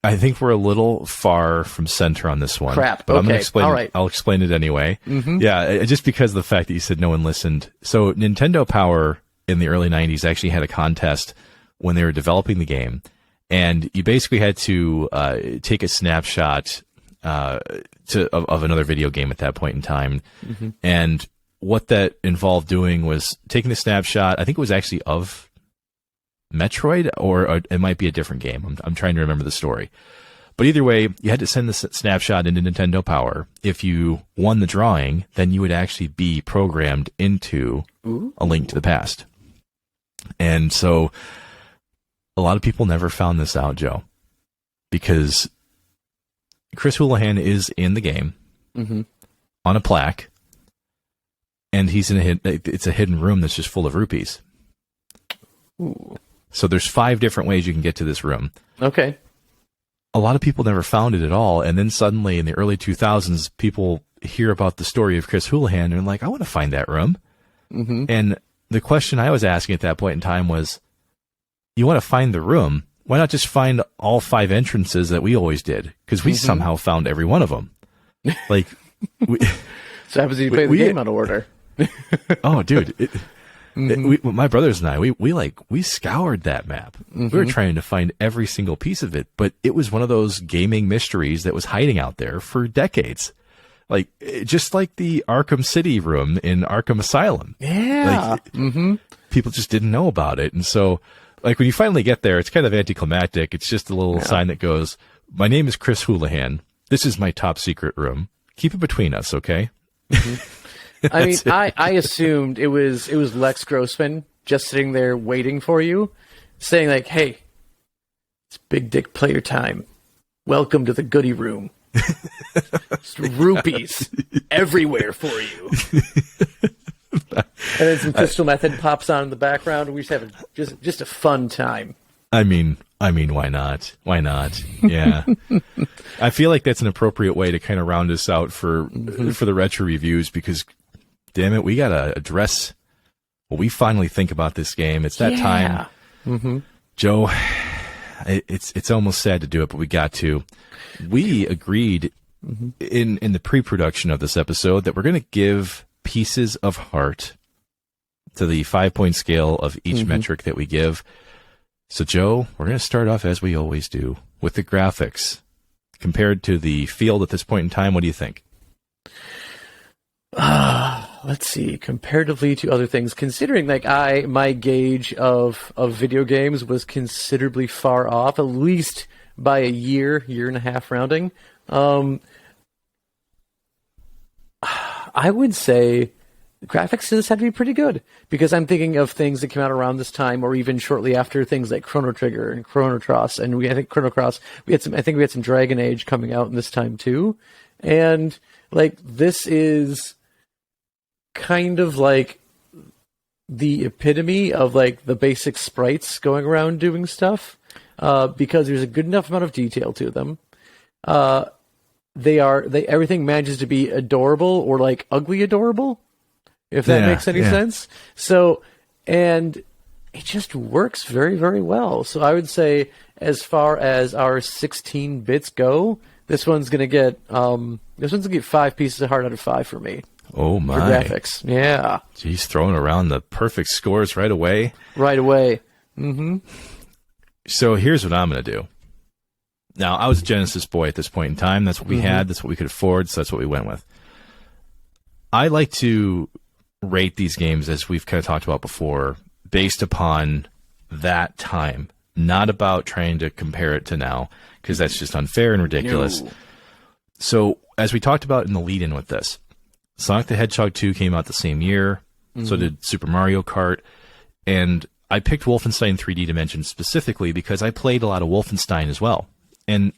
I think we're a little far from center on this one. Crap. But okay. I'm going to explain. All right. I'll explain it anyway. Yeah, just because of the fact that you said no one listened. So Nintendo Power in the early 90s actually had a contest when they were developing the game. And you basically had to take a snapshot of another video game at that point in time. And what that involved doing was taking a snapshot. I think it was actually of Metroid, or it might be a different game. I'm trying to remember the story. But either way, you had to send the snapshot into Nintendo Power. If you won the drawing, then you would actually be programmed into A Link to the Past. And so a lot of people never found this out, Joe, because Chris Houlihan is in the game on a plaque, and he's in it's a hidden room that's just full of rupees. Ooh. So there's 5 different ways you can get to this room. Okay. A lot of people never found it at all, and then suddenly in the early 2000s, people hear about the story of Chris Houlihan and are like, I want to find that room. Mm-hmm. And the question I was asking at that point in time was, you want to find the room? Why not just find all 5 entrances that we always did? Because we somehow found every one of them. Like, so happens you play the game out of order. Oh, dude. My brothers and I, we scoured that map. We were trying to find every single piece of it, but it was one of those gaming mysteries that was hiding out there for decades. Like, just like the Arkham City room in Arkham Asylum. Yeah. Like, people just didn't know about it. And so, like, when you finally get there, it's kind of anticlimactic. It's just a little sign that goes, my name is Chris Houlihan. This is my top secret room. Keep it between us, okay? I mean, I assumed it was Lex Grossman just sitting there waiting for you, saying like, hey, it's big dick player time. Welcome to the goodie room. Just rupees everywhere for you. And then some Crystal Method pops on in the background, and we just have just a fun time. I mean, why not? Why not? Yeah. I feel like that's an appropriate way to kind of round us out for the retro reviews, because damn it, we got to address what we finally think about this game. It's that time. Mm-hmm. Joe, it's almost sad to do it, but we got to. We agreed in the pre-production of this episode that we're going to give pieces of heart to the 5-point scale of each metric that we give. So, Joe, we're going to start off as we always do with the graphics. Compared to the field at this point in time, what do you think? Let's see. Comparatively to other things, considering like my gauge of video games was considerably far off, at least by a year and a half rounding. I would say the graphics in this had to be pretty good, because I'm thinking of things that came out around this time, or even shortly after, things like Chrono Trigger and Chrono Cross, and I think we had some Dragon Age coming out in this time too, and like this is kind of like the epitome of like the basic sprites going around doing stuff, because there's a good enough amount of detail to them. Everything manages to be adorable or like ugly adorable, if that makes any sense. So, and it just works very, very well. So I would say, as far as our 16 bits go, this one's gonna get 5 pieces of heart out of 5 for me. Oh my! For graphics, yeah. He's throwing around the perfect scores right away. Right away. Mm-hmm. So here's what I'm gonna do. Now, I was a Genesis boy at this point in time. That's what we had. That's what we could afford. So that's what we went with. I like to rate these games, as we've kind of talked about before, based upon that time, not about trying to compare it to now, because that's just unfair and ridiculous. No. So, as we talked about in the lead-in with this, Sonic the Hedgehog 2 came out the same year. So did Super Mario Kart. And I picked Wolfenstein 3D Dimension specifically because I played a lot of Wolfenstein as well. And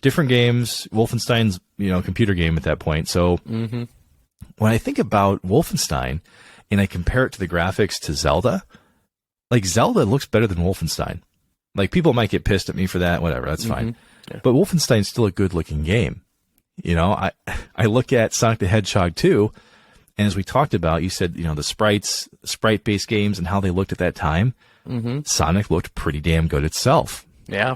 different games, Wolfenstein's, computer game at that point. So when I think about Wolfenstein and I compare it to the graphics to Zelda, like Zelda looks better than Wolfenstein. Like, people might get pissed at me for that, whatever, that's fine. Yeah. But Wolfenstein's still a good looking game. I look at Sonic the Hedgehog 2, and as we talked about, you said, the sprite-based games and how they looked at that time. Sonic looked pretty damn good itself. Yeah.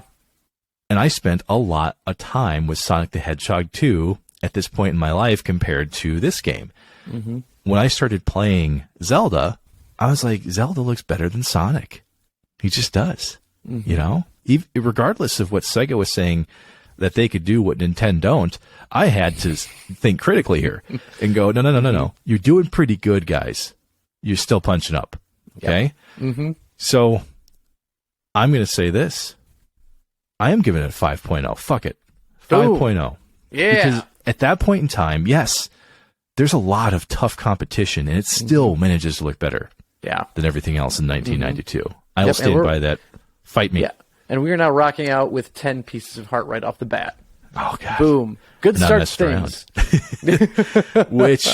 And I spent a lot of time with Sonic the Hedgehog 2 at this point in my life compared to this game. When I started playing Zelda, I was like, Zelda looks better than Sonic. He just does. Regardless of what Sega was saying that they could do what Nintendo don't, I had to think critically here and go, no. You're doing pretty good, guys. You're still punching up. Okay? Yep. So I'm going to say this. I am giving it a 5.0. Fuck it. 5.0. Yeah. Because at that point in time, yes, there's a lot of tough competition, and it still manages to look better than everything else in 1992. I will stand by that. Fight me. Yeah. And we are now rocking out with 10 pieces of heart right off the bat. Oh, God. Boom. Good start to things. Which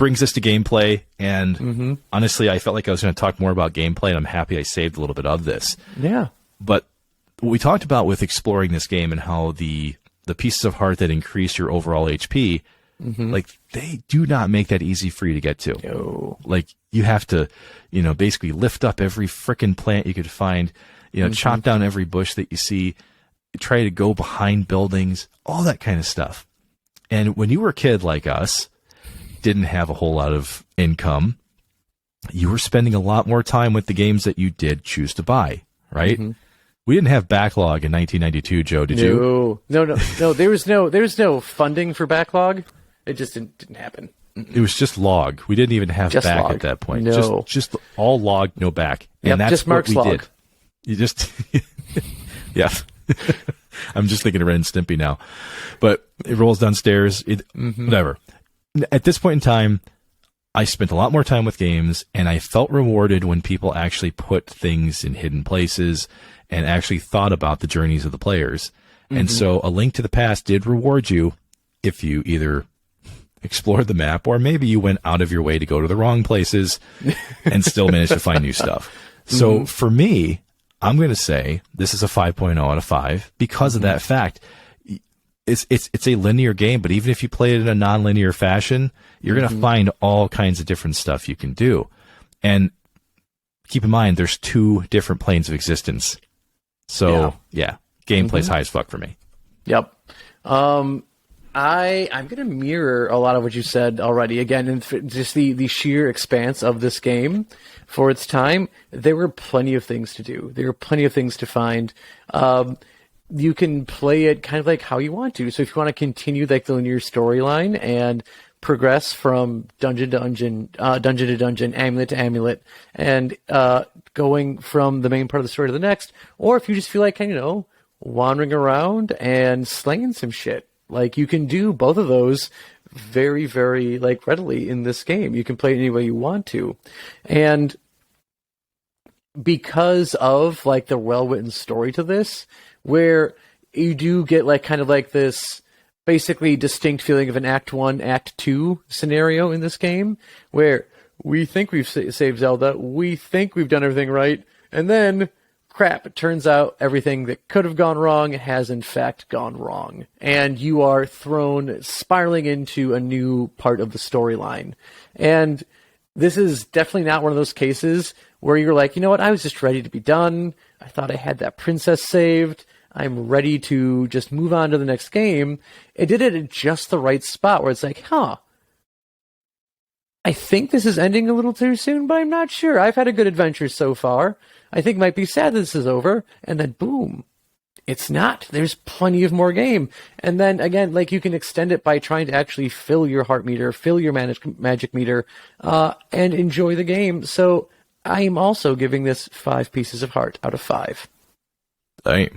brings us to gameplay. And honestly, I felt like I was going to talk more about gameplay, and I'm happy I saved a little bit of this. Yeah. But what we talked about with exploring this game and how the pieces of heart that increase your overall HP, like, they do not make that easy for you to get to. No. Like, you have to, basically lift up every frickin' plant you could find, chop down every bush that you see, try to go behind buildings, all that kind of stuff. And when you were a kid like us, didn't have a whole lot of income, you were spending a lot more time with the games that you did choose to buy, right? We didn't have backlog in 1992, Joe, did you? No. There was no funding for backlog. It just didn't happen. It was just log. We didn't even have just back log. At that point. No. Just all log, no back. And Yep, that's just what Mark's we log. did. You just, yeah. I'm just thinking of Ren and Stimpy now. But it rolls downstairs, whatever. At this point in time, I spent a lot more time with games, and I felt rewarded when people actually put things in hidden places and actually thought about the journeys of the players. And so A Link to the Past did reward you if you either explored the map or maybe you went out of your way to go to the wrong places and still managed to find new stuff. So for me, I'm going to say this is a 5.0 out of 5 because of that fact. It's a linear game, but even if you play it in a non-linear fashion, you're going to find all kinds of different stuff you can do. And keep in mind, there's 2 different planes of existence. So yeah, gameplay's high as fuck for me. Yep. I'm going to mirror a lot of what you said already. Again, and just the sheer expanse of this game for its time, there were plenty of things to do. There were plenty of things to find. You can play it kind of like how you want to. So if you want to continue like the linear storyline and progress from dungeon to dungeon, amulet to amulet, and going from the main part of the story to the next, or if you just feel like, wandering around and slinging some shit, like you can do both of those very, very like readily in this game. You can play it any way you want to. And because of like the well-written story to this, where you do get like kind of like this basically distinct feeling of an Act 1, Act 2 scenario in this game, where we think we've saved Zelda, we think we've done everything right, and then, crap, it turns out everything that could have gone wrong has in fact gone wrong. And you are thrown spiraling into a new part of the storyline. And this is definitely not one of those cases where you're like, you know what, I was just ready to be done. I thought I had that princess saved. I'm ready to just move on to the next game. It did it at just the right spot where it's like, I think this is ending a little too soon, but I'm not sure. I've had a good adventure so far. I think it might be sad that this is over. And then boom, it's not. There's plenty of more game. And then again, like you can extend it by trying to actually fill your heart meter, fill your magic meter, and enjoy the game. So I am also giving this 5 pieces of heart out of 5.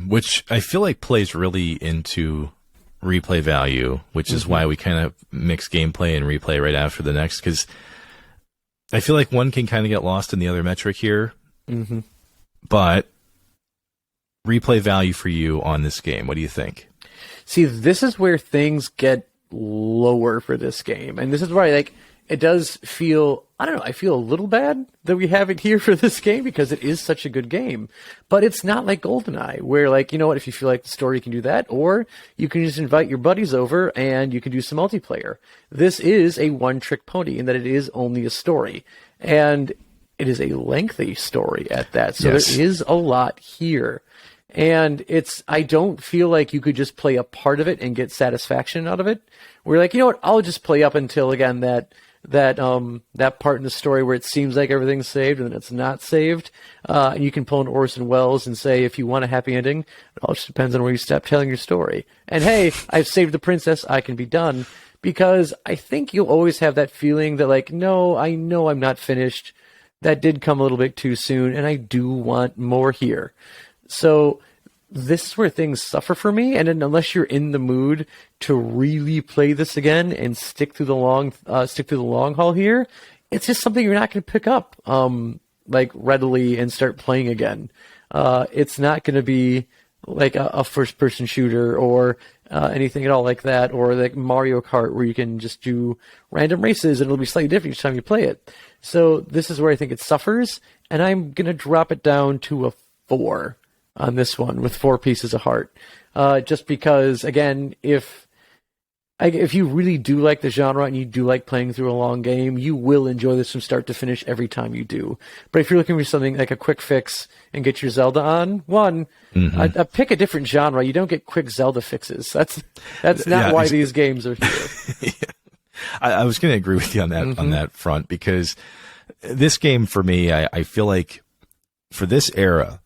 Which I feel like plays really into replay value, which is why we kind of mix gameplay and replay right after the next, because I feel like one can kind of get lost in the other metric here. But replay value for you on this game, what do you think? See, this is where things get lower for this game. And this is where it does feel, I don't know, I feel a little bad that we have it here for this game because it is such a good game. But it's not like GoldenEye, where you know what, if you feel like the story, you can do that, or you can just invite your buddies over and you can do some multiplayer. This is a one-trick pony in that it is only a story. And it is a lengthy story at that. So yes, there is a lot here. And I don't feel like you could just play a part of it and get satisfaction out of it. We're like, you know what, I'll just play up until, again, that part in the story where it seems like everything's saved and then it's not saved. And you can pull an Orson Welles and say, if you want a happy ending, it all just depends on where you stop telling your story. And hey, I've saved the princess, I can be done. Because I think you'll always have that feeling that no, I know I'm not finished. That did come a little bit too soon, and I do want more here. So this is where things suffer for me, and unless you're in the mood to really play this again and stick through the long haul here, it's just something you're not going to pick up readily and start playing again. It's not going to be like a first-person shooter or anything at all like that, or like Mario Kart where you can just do random races and it'll be slightly different each time you play it. So this is where I think it suffers, and I'm going to drop it down to a 4 on this one with 4 pieces of heart. Just because, again, if you really do like the genre and you do like playing through a long game, you will enjoy this from start to finish every time you do. But if you're looking for something like a quick fix and get your Zelda on, pick a different genre. You don't get quick Zelda fixes. That's not why these games are here. I was going to agree with you on that on that front, because this game for me, I feel like for this era,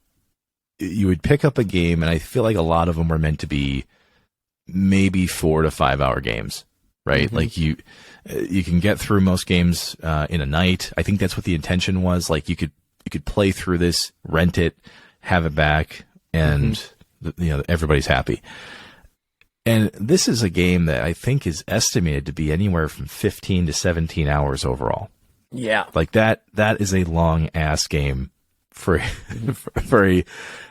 you would pick up a game, and I feel like a lot of them were meant to be maybe 4 to 5 hour games, right? Like you can get through most games in a night. I think that's what the intention was. Like you could play through this, rent it, have it back, and everybody's happy. And this is a game that I think is estimated to be anywhere from 15 to 17 hours overall. Yeah. Like that is a long ass game for a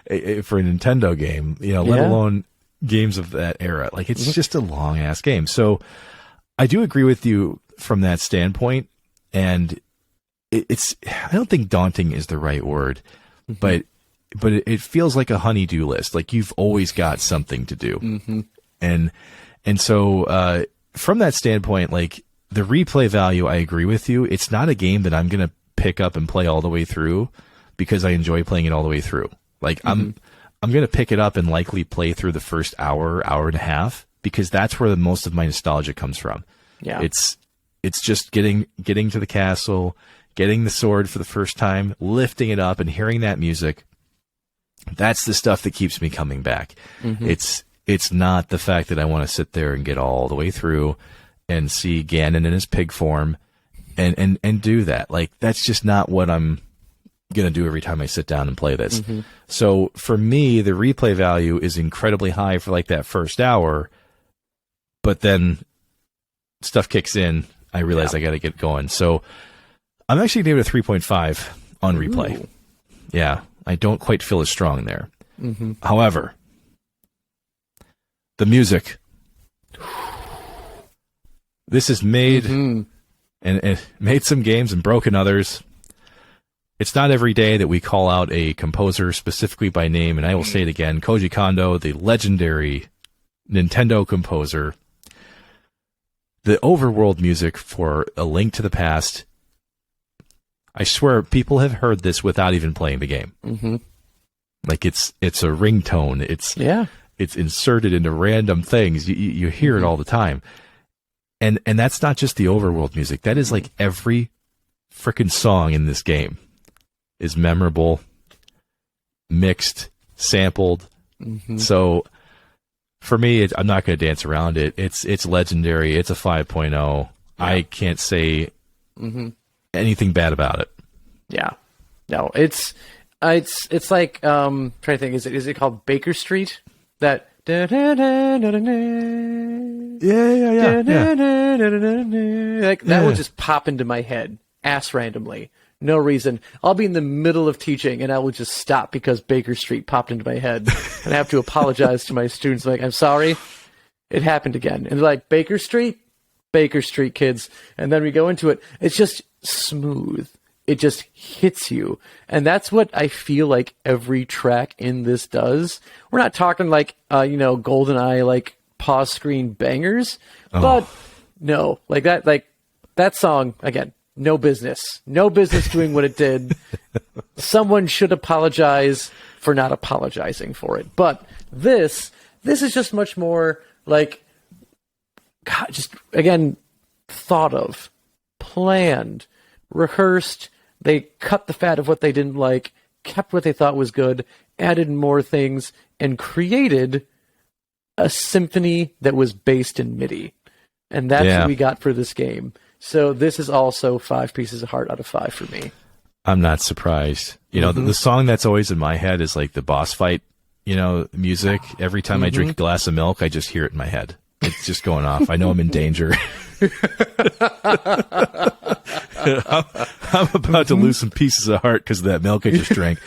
Nintendo game, let alone games of that era. Like it's just a long ass game. So I do agree with you from that standpoint. And I don't think daunting is the right word, but it feels like a honey-do list. Like you've always got something to do. And so, from that standpoint, like the replay value, I agree with you. It's not a game that I'm going to pick up and play all the way through because I enjoy playing it all the way through. Like I'm going to pick it up and likely play through the first hour and a half, because that's where the most of my nostalgia comes from. Yeah. It's just getting to the castle, getting the sword for the first time, lifting it up and hearing that music. That's the stuff that keeps me coming back. It's not the fact that I want to sit there and get all the way through and see Ganon in his pig form and do that. Like, that's just not what I'm going to do every time I sit down and play this. So for me, the replay value is incredibly high for like that first hour, but then stuff kicks in. I realize I got to get going. So I'm actually going to give it a 3.5 on replay. Ooh. Yeah. I don't quite feel as strong there. However, the music. This is made and it made some games and broken others. It's not every day that we call out a composer specifically by name, and I will say it again, Koji Kondo, the legendary Nintendo composer. The overworld music for A Link to the Past, I swear people have heard this without even playing the game. Like it's a ringtone. It's inserted into random things. You hear it all the time. And that's not just the overworld music. That is like every freaking song in this game is memorable, mixed, sampled. So for me, I'm not going to dance around it. It's legendary. It's a 5.0. Yeah. I can't say anything bad about it. Yeah. No, it's like trying to think, is it called Baker Street? That Yeah. Like that will just pop into my head ass randomly. No reason. I'll be in the middle of teaching and I will just stop because Baker Street popped into my head, and I have to apologize to my students. Like, I'm sorry, it happened again. And they're like, Baker Street, kids. And then we go into it. It's just smooth. It just hits you. And that's what I feel like every track in this does. We're not talking like, GoldenEye, like pause screen bangers, but no, like that song, again, no business doing what it did. Someone should apologize for not apologizing for it. But this is just much more like, God, just again, thought of, planned, rehearsed. They cut the fat of what they didn't like, kept what they thought was good, added more things, and created a symphony that was based in MIDI. And that's what we got for this game. So this is also 5 pieces of heart out of 5 for me. I'm not surprised. The song that's always in my head is like the boss fight, music. Every time I drink a glass of milk, I just hear it in my head. It's just going off. I know I'm in danger. I'm about to lose some pieces of heart because of that milk I just drank.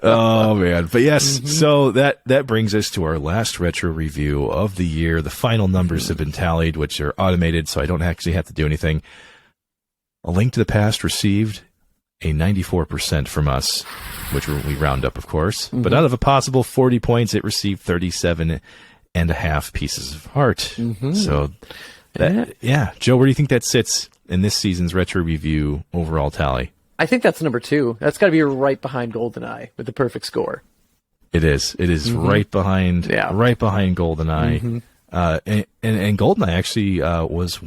Oh, man. But yes, so that brings us to our last retro review of the year. The final numbers have been tallied, which are automated, so I don't actually have to do anything. A Link to the Past received a 94% from us, which we round up, of course. But out of a possible 40 points, it received 37 and a half pieces of heart. So, Joe, where do you think that sits in this season's retro review overall tally? I think that's number 2. That's got to be right behind GoldenEye with the perfect score. It is. It is right behind GoldenEye. And GoldenEye actually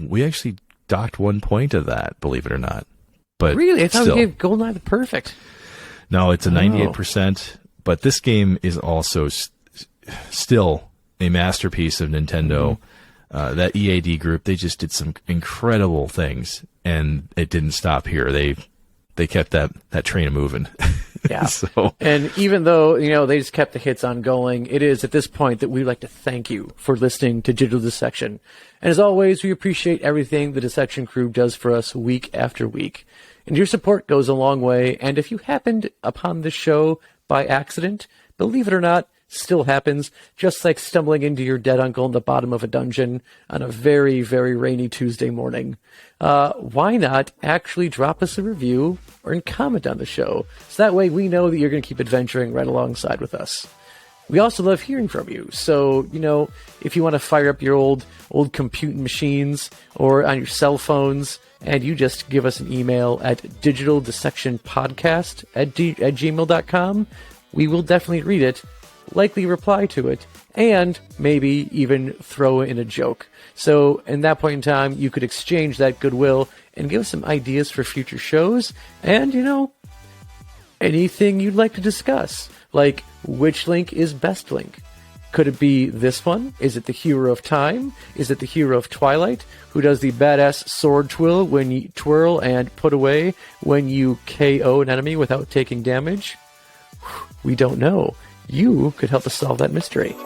we actually docked 1 point of that, believe it or not. But really? I thought we gave GoldenEye the perfect. No, it's a 98%. But this game is also still a masterpiece of Nintendo. That EAD group, they just did some incredible things, and it didn't stop here. They kept that train moving. Yeah. And even though, they just kept the hits on going, it is at this point that we'd like to thank you for listening to Digital Dissection. And as always, we appreciate everything the Dissection crew does for us week after week. And your support goes a long way. And if you happened upon this show by accident, believe it or not, still happens, just like stumbling into your dead uncle in the bottom of a dungeon on a very, very rainy Tuesday morning. Why not actually drop us a review or comment on the show, so that way we know that you're going to keep adventuring right alongside with us. We also love hearing from you, so, if you want to fire up your old computing machines or on your cell phones, and you just give us an email at digitaldissectionpodcast@gmail.com, we will definitely read it, likely reply to it, and maybe even throw in a joke. So in that point in time, you could exchange that goodwill and give us some ideas for future shows, and, anything you'd like to discuss, like which Link is best Link. Could it be this one? Is it the Hero of Time? Is it the Hero of Twilight, who does the badass sword twirl and put away when you KO an enemy without taking damage? We don't know. You could help us solve that mystery.